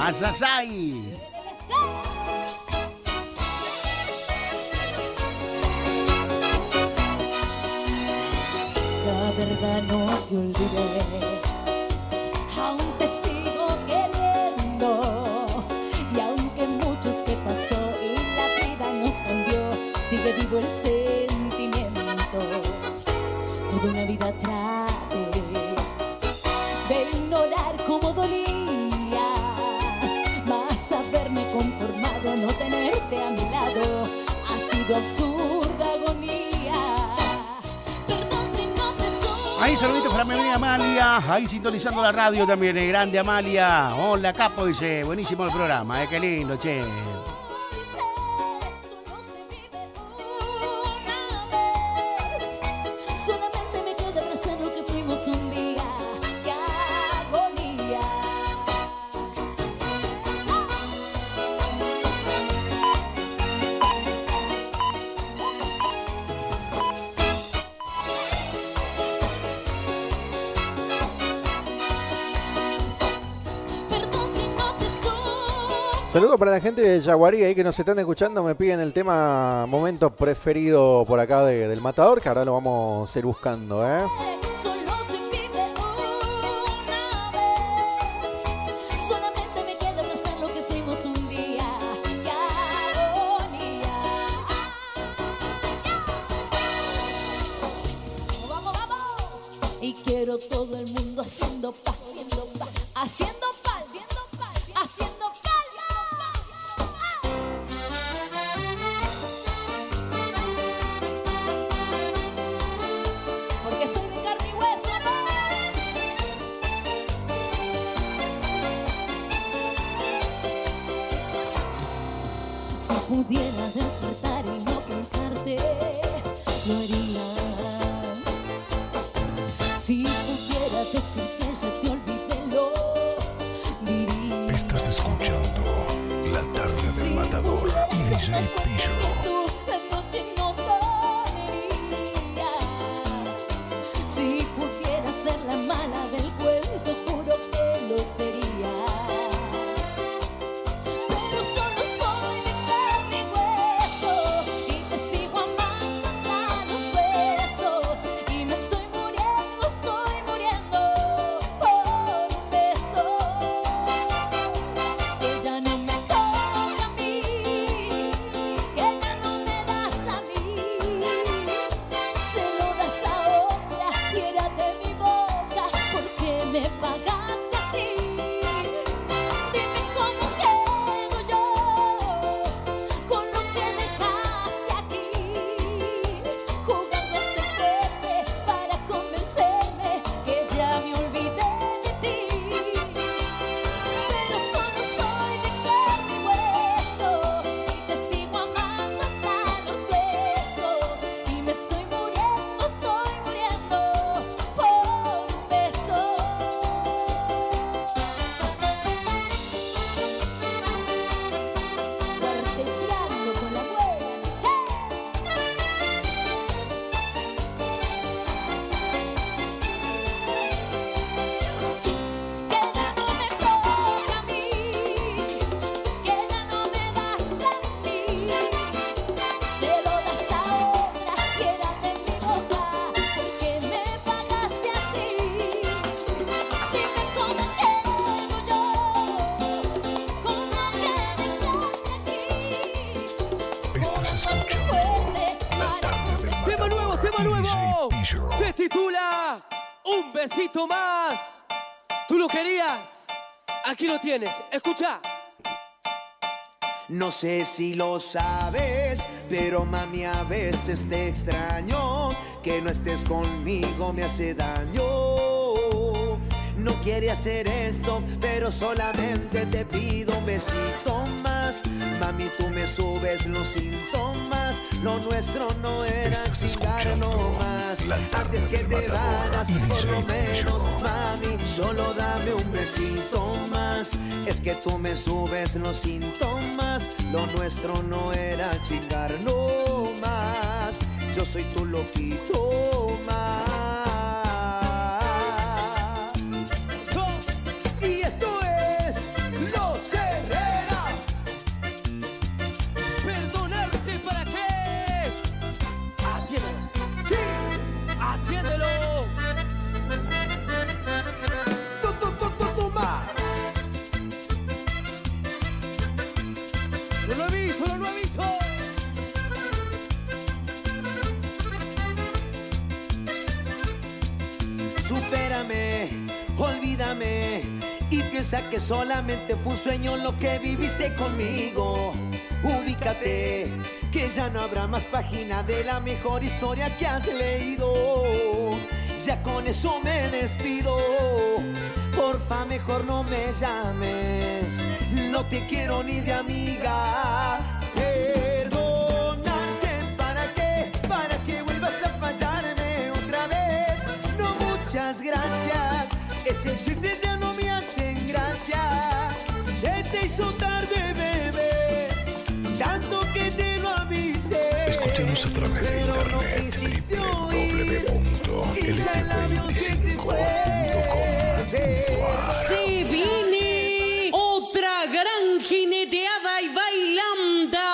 ¡Asasai! La verdad no te olvidé, aún te sigo queriendo. Y aunque muchos que pasó y la vida nos cambió, sigue vivo el sentimiento. Toda una vida traté de ignorar cómo dolías, mas haberme conformado a no tenerte a mi lado ha sido absurda agonía. Ahí saluditos para mi amiga Amalia, ahí sintonizando la radio también, grande Amalia. Hola Capo, dice, buenísimo el programa, qué lindo, che. Solamente me queda abrazar lo que fuimos un día, qué agonía. Saludos para la gente de Yaguarí ahí que nos están escuchando. Me piden el tema momento preferido por acá del Matador, que ahora lo vamos a ir buscando, Solamente me queda abrazar lo que fuimos un día, qué agonía. Vamos, vamos. Y quiero todo el mundo haciendo paz, haciendo paz, haciendo paz, haciendo paz, haciendo calma. Porque soy de carne y hueso, Si pudiera despertar y no pensarte, lo haría. Si pudiera decir que ya te olvidé, lo diría. Estás escuchando La Tarde del Matador y DJ Pillo. La noche no dolería. Si pudiera ser la mala del cuento, juro que lo sería. Pero solo soy de carne y hueso, y te sigo amando hasta los huesos. Y me estoy muriendo por un beso. Que ya no me toca a mí, que ya no me Zula, un besito más. Tú lo querías, aquí lo tienes, escucha. No sé si lo sabes, pero mami a veces te extraño. Que no estés conmigo me hace daño. No quiere hacer esto, pero solamente te pido un besito más. Mami, tú me subes los síntomas. Lo nuestro no era chingar nomás. Antes que te vayas, por lo menos, mami, solo dame un besito más. Es que tú me subes los síntomas. Lo nuestro no era chingar nomás. Yo soy tu loquito más. Y esto es Los Herrera. ¿Perdonarte para qué? Atiéndelo. Sí, atiéndelo. Toma. No lo he visto, no lo he visto. Supérame, olvídame y piensa que solamente fue un sueño lo que viviste conmigo. Ubícate, que ya no habrá más página de la mejor historia que has leído. Ya con eso me despido. Porfa, mejor no me llames. No te quiero ni de amiga. Perdónate, ¿para qué? Para que vuelvas a fallarme otra vez. No, muchas gracias. Ese chiste ya no me hacen gracia. Se te hizo tarde, bebé. Tanto que te lo avisé. Escúchanos a través de internet www.lp25.com. Se viene otra gran jineteada y bailanda.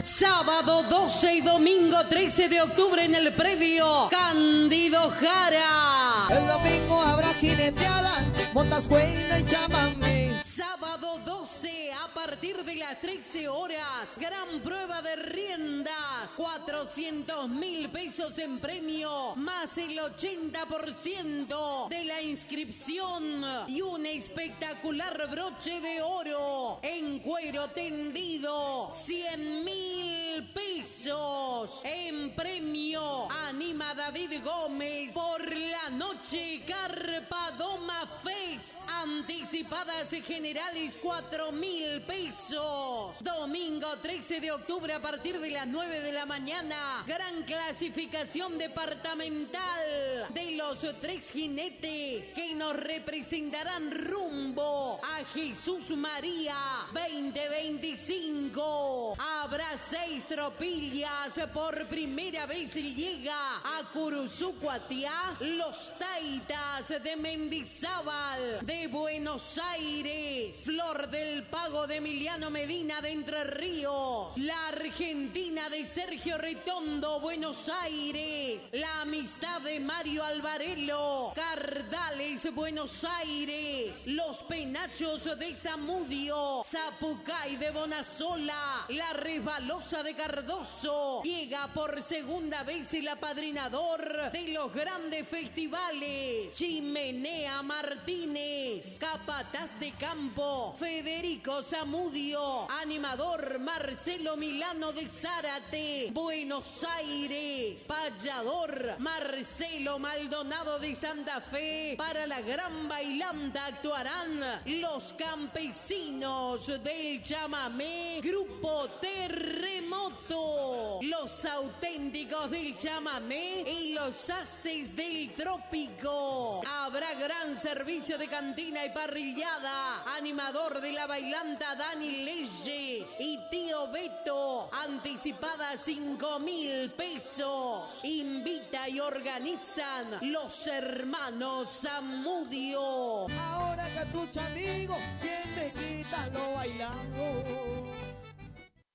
Sábado 12 y domingo 13 de octubre en el predio Cándido Jara. El domingo habrá jineteada, montascuena y chamamé. Sábado 12 a partir de las 13 horas. Gran prueba de riendas. 400.000 pesos en premio. Más el 80% de la inscripción. Y un espectacular broche de oro en cuero tendido. 100.000 pesos en premio. Anima David Gómez por la noche Carpadoma Fest. Anticipadas generales 4.000 pesos. Domingo 13 de octubre a partir de las 9 de la mañana. Gran clasificación departamental de los 3 jinetes que nos representarán rumbo a Jesús María 2025. Habrá 6 tropillas. Por primera vez llega a Curuzucuatiá los Taitas de Mendizábal de Buenos Aires. Flor del Pago de Emiliano Medina de Entre Ríos. La Argentina de Sergio Retondo, Buenos Aires. La Amistad de Mario Alvarelo, Cardales, Buenos Aires. Los Penachos de Zamudio. Zapucay de Bonasola. La Resbalosa de Cardoso. Llega por segunda vez el apadrinador de los grandes festivales. Chimenea Martínez. Capataz de Campo, Federico Zamudio. Animador Marcelo Milano de Zárate, Buenos Aires. Payador Marcelo Maldonado de Santa Fe. Para la gran bailanta actuarán los campesinos del chamamé, Grupo Terremoto. Los auténticos del chamamé y los haces del trópico. Habrá gran servicio de cantina y parrillada. Animador de la bailanta Dani Leyes y Tío Beto. Anticipada 5.000 pesos. Invita y organizan los hermanos Zamudio. Ahora Catucha amigo, ¿quién me quita lo bailado?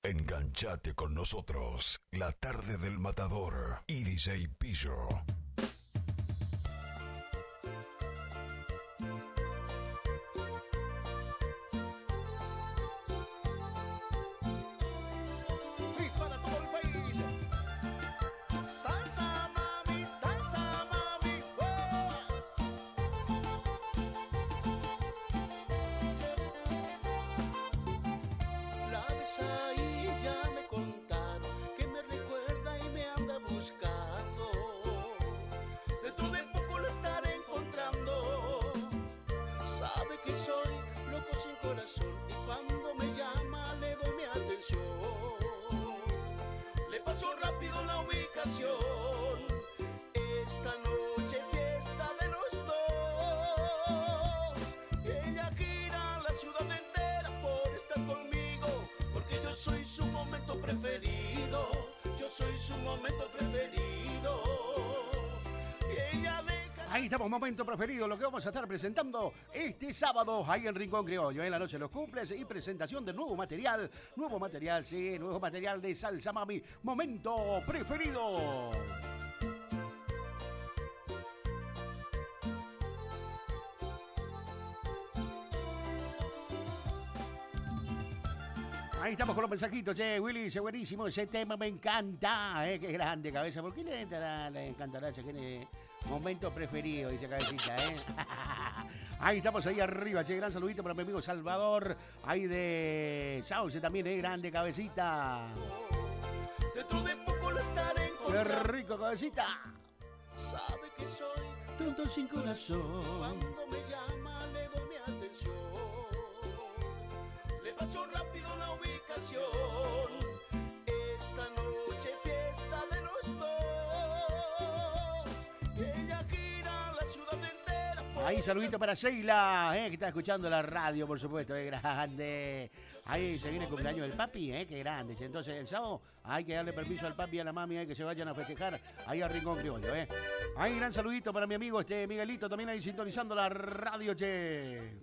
Enganchate con nosotros. La tarde del Matador y DJ Pillo. Y para todo el momento preferido. Ella deja... Ahí estamos, momento preferido, lo que vamos a estar presentando este sábado ahí en Rincón Criollo, en la noche de los cumples y presentación de nuevo material, sí, nuevo material de Salsa Mami, momento preferido. Ahí estamos con los mensajitos, Willy, dice buenísimo, ese tema me encanta, qué grande cabeza, ¿por qué le encantará ese momento preferido? Dice cabecita, Ahí estamos ahí arriba, gran saludito para mi amigo Salvador, ahí de Sauce también, grande cabecita. Dentro de poco lo estaré encontrando. Qué rico cabecita. Sabe que soy tonto sin corazón. Cuando me llama le doy mi atención. Le paso rápido la ubicación. Esta noche fiesta de los dos. Ella gira la ciudad entera. Ahí saludito para Sheila, que está escuchando la radio, por supuesto, grande. Ahí se viene el cumpleaños del papi, qué grande. Entonces el sábado hay que darle permiso al papi y a la mami que se vayan a festejar ahí a Rincón Criollo, Ahí gran saludito para mi amigo Miguelito, también ahí sintonizando la radio, che.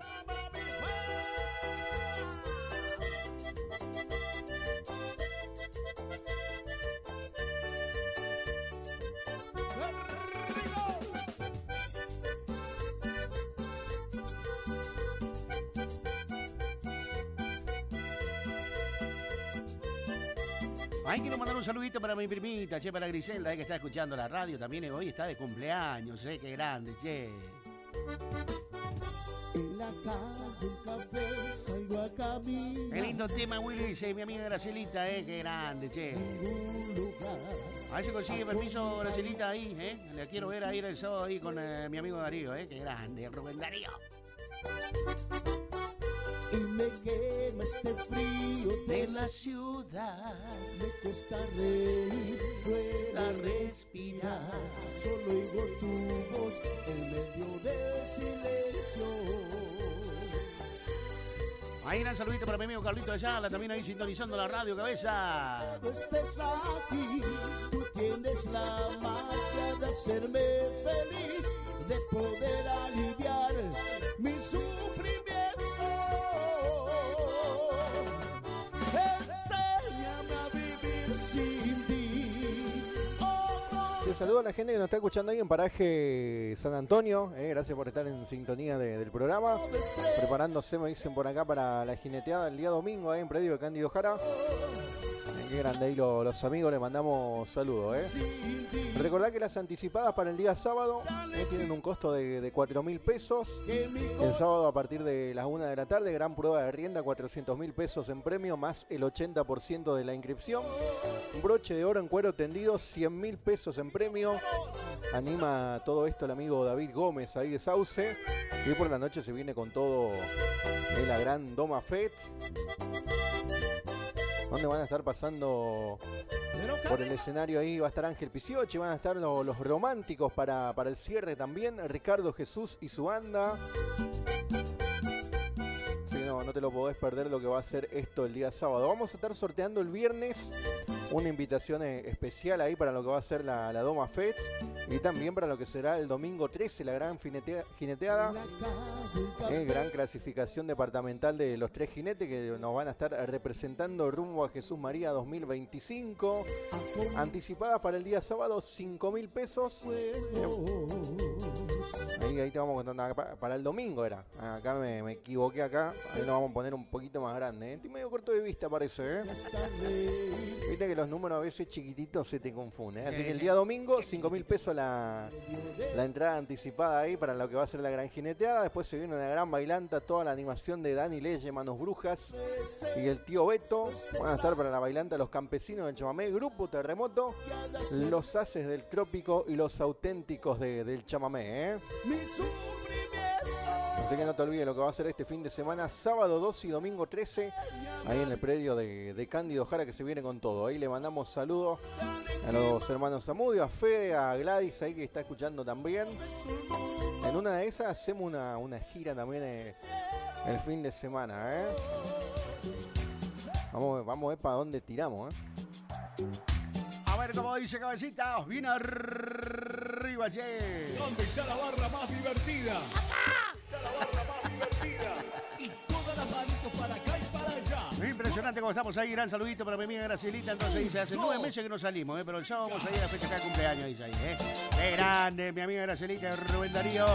Hay que mandar un saludito para mi primita, para Griselda, que está escuchando la radio también, hoy está de cumpleaños, qué grande, che. En la calle, un café, salgo a caminar. Qué lindo tema, Willy, dice mi amiga Gracelita, qué grande, che. A ver si consigue permiso Gracelita ahí, La quiero ver ahí el sábado ahí con mi amigo Darío, qué grande, Rubén Darío. Y me quema este frío de la ciudad. Me cuesta reír, pueda respirar. Solo oigo tu voz en medio del silencio. Ahí un saludito para mi amigo Carlito de Yala, también ahí sintonizando la radio, cabeza. Cuando estés aquí, tú tienes la magia de hacerme feliz, de poder aliviar mi sufrimiento. Enséñame a vivir sin ti. Te saludo a la gente que nos está escuchando ahí en Paraje San Antonio. Gracias por estar en sintonía del programa. Preparándose, me dicen por acá, para la jineteada el día domingo en predio de Cándido Jara. Qué grande ahí los amigos, les mandamos saludos. Recordad que las anticipadas para el día sábado tienen un costo de 4.000 pesos. El sábado a partir de las 1 de la tarde, gran prueba de rienda, 400.000 pesos en premio, más el 80% de la inscripción. Broche de oro en cuero tendido, 100.000 pesos en premio. Anima todo esto el amigo David Gómez ahí de Sauce. Y por la noche se viene con todo la gran Doma Fets, donde van a estar pasando por el escenario ahí. Va a estar Ángel Piciochi, van a estar los románticos para el cierre también. Ricardo Jesús y su banda. Sí, no te lo podés perder lo que va a ser esto el día sábado. Vamos a estar sorteando el viernes una invitación especial ahí para lo que va a ser la Doma Fets. Y también para lo que será el domingo 13, la gran jineteada. Gran clasificación departamental de los 3 jinetes que nos van a estar representando rumbo a Jesús María 2025. Anticipadas para el día sábado, 5.000 pesos. Ahí te vamos contando. Para el domingo era. Acá me equivoqué acá. Ahí lo vamos a poner un poquito más grande. Estoy medio corto de vista, parece. Viste que los números a veces chiquititos se te confunden. Así que el día domingo, 5.000 pesos la entrada anticipada ahí para lo que va a ser la gran jineteada. Después se viene una gran bailanta, toda la animación de Dani Leye, Manos Brujas y el tío Beto. Van a estar para la bailanta los campesinos del chamamé, Grupo Terremoto, los Haces del Trópico y los auténticos del chamamé. Así que no te olvides lo que va a ser este fin de semana, sábado 2 y domingo 13, ahí en el predio de Cándido Jara, que se viene con todo. Ahí le mandamos saludos a los hermanos Zamudio, a Fede, a Gladys ahí que está escuchando también. En una de esas hacemos una gira también el fin de semana. Vamos a ver para dónde tiramos. A ver cómo dice Cabecita. Bien arriba, che. ¿Dónde está la barra más divertida? Está la barra más divertida. Y todas las manitos para acá y para allá. Impresionante como estamos ahí. Gran saludito para mi amiga Gracielita. Entonces dice, hace 9 meses que no salimos, pero el sábado vamos a ir a la fecha acá de cumpleaños. Dice ahí, Qué grande, mi amiga Gracielita, Rubén Darío.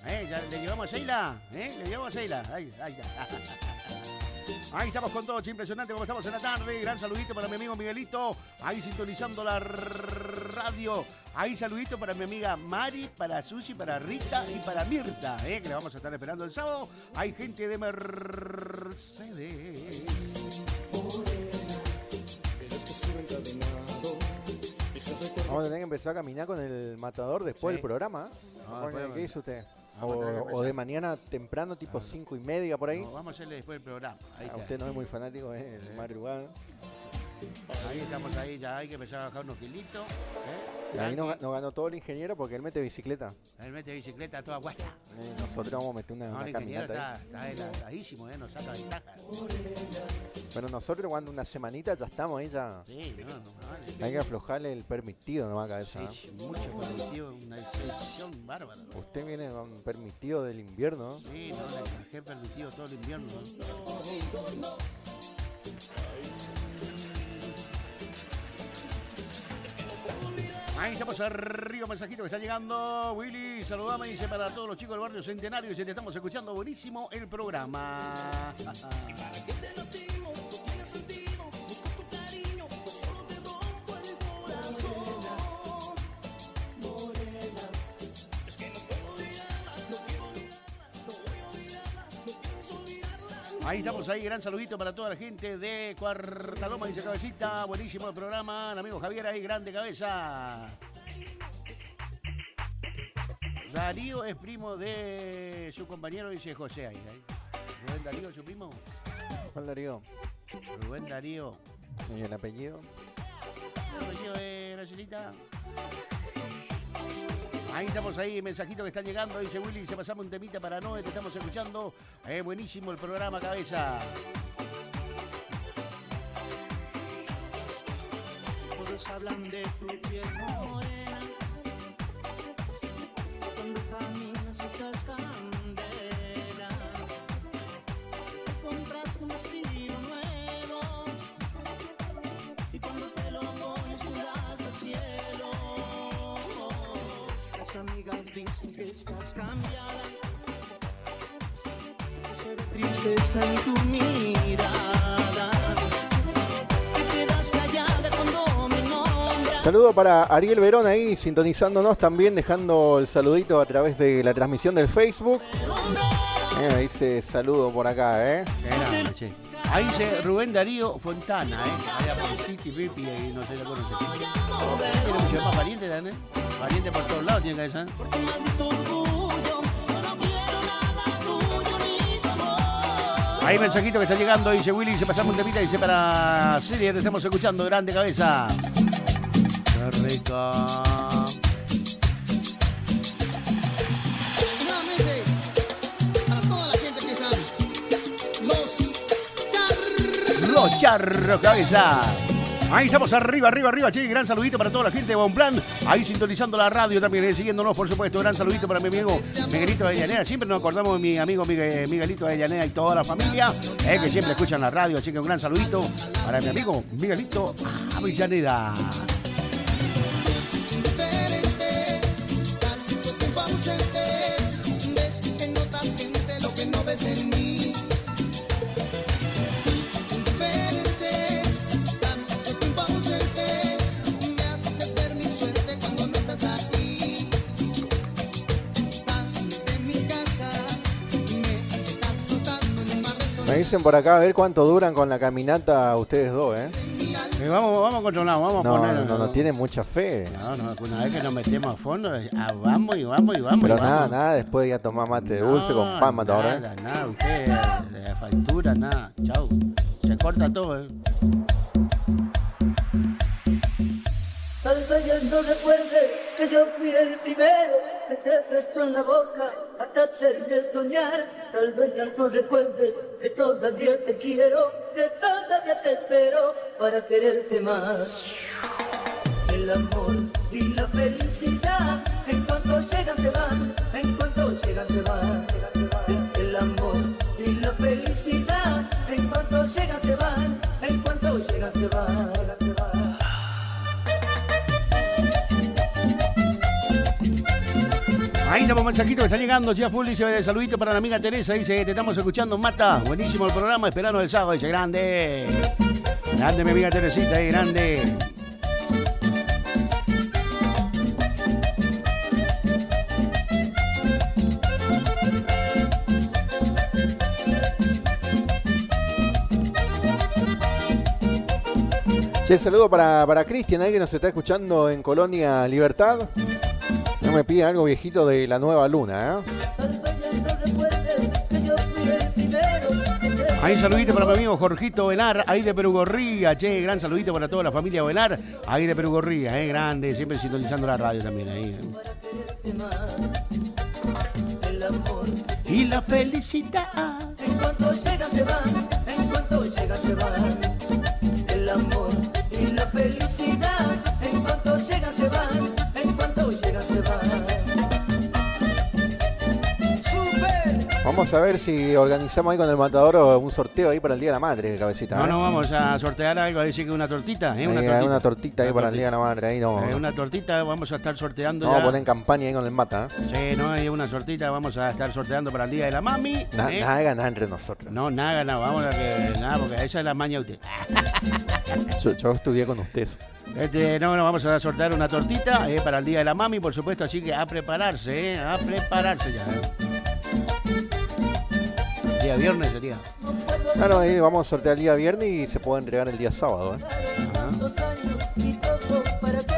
¿Ya le llevamos a Sheila? ¿Le llevamos a Sheila? Ahí está. Ahí estamos con todo, impresionante como estamos en la tarde. Gran saludito para mi amigo Miguelito, ahí sintonizando la radio. Ahí saludito para mi amiga Mari, para Susi, para Rita y para Mirta, que la vamos a estar esperando el sábado. Hay gente de Mercedes. Vamos a tener que empezar a caminar con el matador después del programa. ¿Qué dice usted? O de mañana temprano, tipo 5:30 por ahí. No, vamos a hacerle después el programa. Usted no es muy fanático de madrugada. Ahí estamos, ahí ya hay que empezar a bajar unos kilitos. Y ahí nos ganó todo el ingeniero porque él mete bicicleta. Él mete bicicleta toda guacha. Nosotros vamos a meter una el ingeniero caminata. Está enlatadísimo, nos saca ventaja. Pero nosotros cuando una semanita ya estamos ahí ya. Sí, no vale. Hay que aflojarle el permitido nomás a cabeza. Sí, mucho permitido, una excepción bárbara. Usted viene con permitido del invierno. Sí, le dejé permitido todo el invierno. Ahí estamos arriba, mensajito que está llegando. Willy, saludame, dice para todos los chicos del barrio Centenario. Dice, te estamos escuchando, buenísimo el programa. Ahí estamos, ahí, gran saludito para toda la gente de Cuartaloma, dice Cabecita, buenísimo el programa, el amigo Javier ahí, grande cabeza. Darío es primo de su compañero, dice José ahí. ¿Rubén Darío es su primo? ¿Cuál Darío? Rubén Darío. ¿Y el apellido? El apellido de Gracielita. Ahí estamos ahí, mensajito que están llegando, dice Willy, se pasamos un temita para Noé, te estamos escuchando. Buenísimo el programa, cabeza. Todos hablan de tu piel morena, cuando caminas echas candela, te compras un vestido nuevo, y cuando te lo pones miras al cielo. Las amigas dicen que estás cambiada, que se ve tristeza en tu mirada, que quedas callada cuando me nombras. Saludo para Ariel Verón ahí sintonizándonos también, dejando el saludito a través de la transmisión del Facebook. Dice saludo por acá, Ahí dice Rubén Darío Fontana, allá por Titi, Pipi, y no sé la conoce. Tiene mucho más pariente también, pariente por todos lados tiene que ser. Hay mensajito que está llegando, dice Willy, se pasamos un temita, dice para Siria, te estamos escuchando, grande cabeza. Qué rico. Y nuevamente, para toda la gente que sabe, Los charros, cabeza. Ahí estamos arriba, che, gran saludito para toda la gente de Bonplan, ahí sintonizando la radio también, siguiéndonos, por supuesto, gran saludito para mi amigo Miguelito de Llanea, siempre nos acordamos de mi amigo Miguelito de Llanea y toda la familia, que siempre escuchan la radio, así que un gran saludito para mi amigo Miguelito Avellaneda. Me dicen por acá a ver cuánto duran con la caminata ustedes dos, Vamos controlado, vamos a poner. No tiene mucha fe. No, una vez que nos metemos a fondo, vamos. Pero nada, después ya tomar mate de dulce con pan matador. Nada, usted, de factura, nada, chau. Se corta todo, Tal vez ya no recuerde que yo fui el primero que te besó en la boca hasta hacerme soñar. Tal vez ya no recuerde que todavía te quiero, que todavía te espero para quererte más. El amor y la felicidad, en cuanto llegan se van, en cuanto llegan se van. El amor y la felicidad, en cuanto llegan se van, en cuanto llegan se van. Ahí tenemos mensajitos que están llegando. Ya full dice saludito para la amiga Teresa. Dice, te estamos escuchando, Mata. Buenísimo el programa, esperando el sábado. Dice, grande. Grande mi amiga Teresita, grande. Sí, saludo para Cristian ahí que nos está escuchando en Colonia Libertad. No me pide algo viejito de La Nueva Luna, Ahí saludito para mi amigo Jorgito Velar, ahí de Perugorría. Che, gran saludito para toda la familia Velar, ahí de Perugorría, grande, siempre sintonizando la radio también ahí. El amor y la felicidad, en cuanto llegan se van, en cuanto llegan se van. El amor y la felicidad, en cuanto llegan se van, en cuanto llegan se van. Vamos a ver si organizamos ahí con el Matador un sorteo ahí para el Día de la Madre, Cabecita. No, vamos a sortear algo, a decir que una tortita, una tortita ahí para el Día de la Madre, ahí no. Una tortita vamos a estar sorteando. Vamos a poner en campaña ahí con el Mata. Sí, no, hay una sortita, vamos a estar sorteando para el Día de la Mami. Nada de ganar entre nosotros. No, nada ganado, vamos a que nada, porque esa es la maña de usted. Yo estudié con usted. No, vamos a sortear una tortita para el Día de la Mami, por supuesto, así que a prepararse ya. Día viernes sería. Claro, ahí vamos a sortear el día viernes y se puede entregar el día sábado. Tantos años y todo para qué,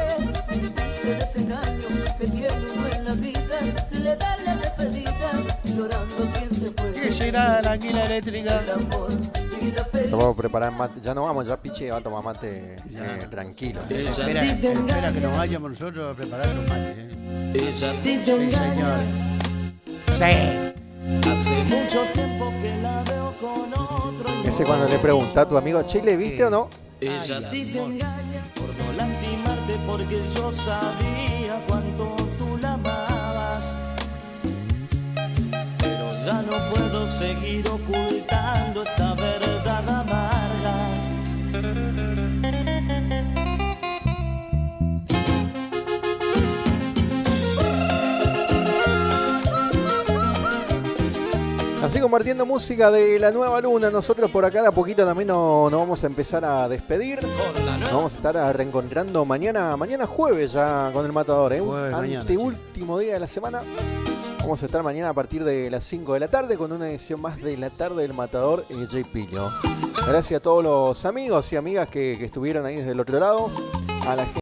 el desengaño que tiene uno en la vida, le da la despedida, llorando quien se fue. ¿Qué será la anguila eléctrica? Vamos a preparar mate, ya no vamos, ya Piche va a tomar mate tranquilo. Espera que nos vayamos nosotros a preparar esos mates. Sí, señor. Sí. Hace mucho tiempo que la veo con otro. Ese cuando le pregunta a tu amigo, che, ¿le viste o no? Ella a ti te engaña por no lastimarte, porque yo sabía cuánto tú la amabas. Pero ya no puedo seguir ocultando esta verdad amarga. Así compartiendo música de La Nueva Luna, nosotros por acá de a poquito también nos vamos a empezar a despedir. Nos vamos a estar reencontrando mañana jueves ya con el Matador, anteúltimo día de la semana. Vamos a estar mañana a partir de las 5 de la tarde con una edición más de La Tarde del Matador y J. Pillo. Gracias a todos los amigos y amigas que estuvieron ahí desde el otro lado. A la gente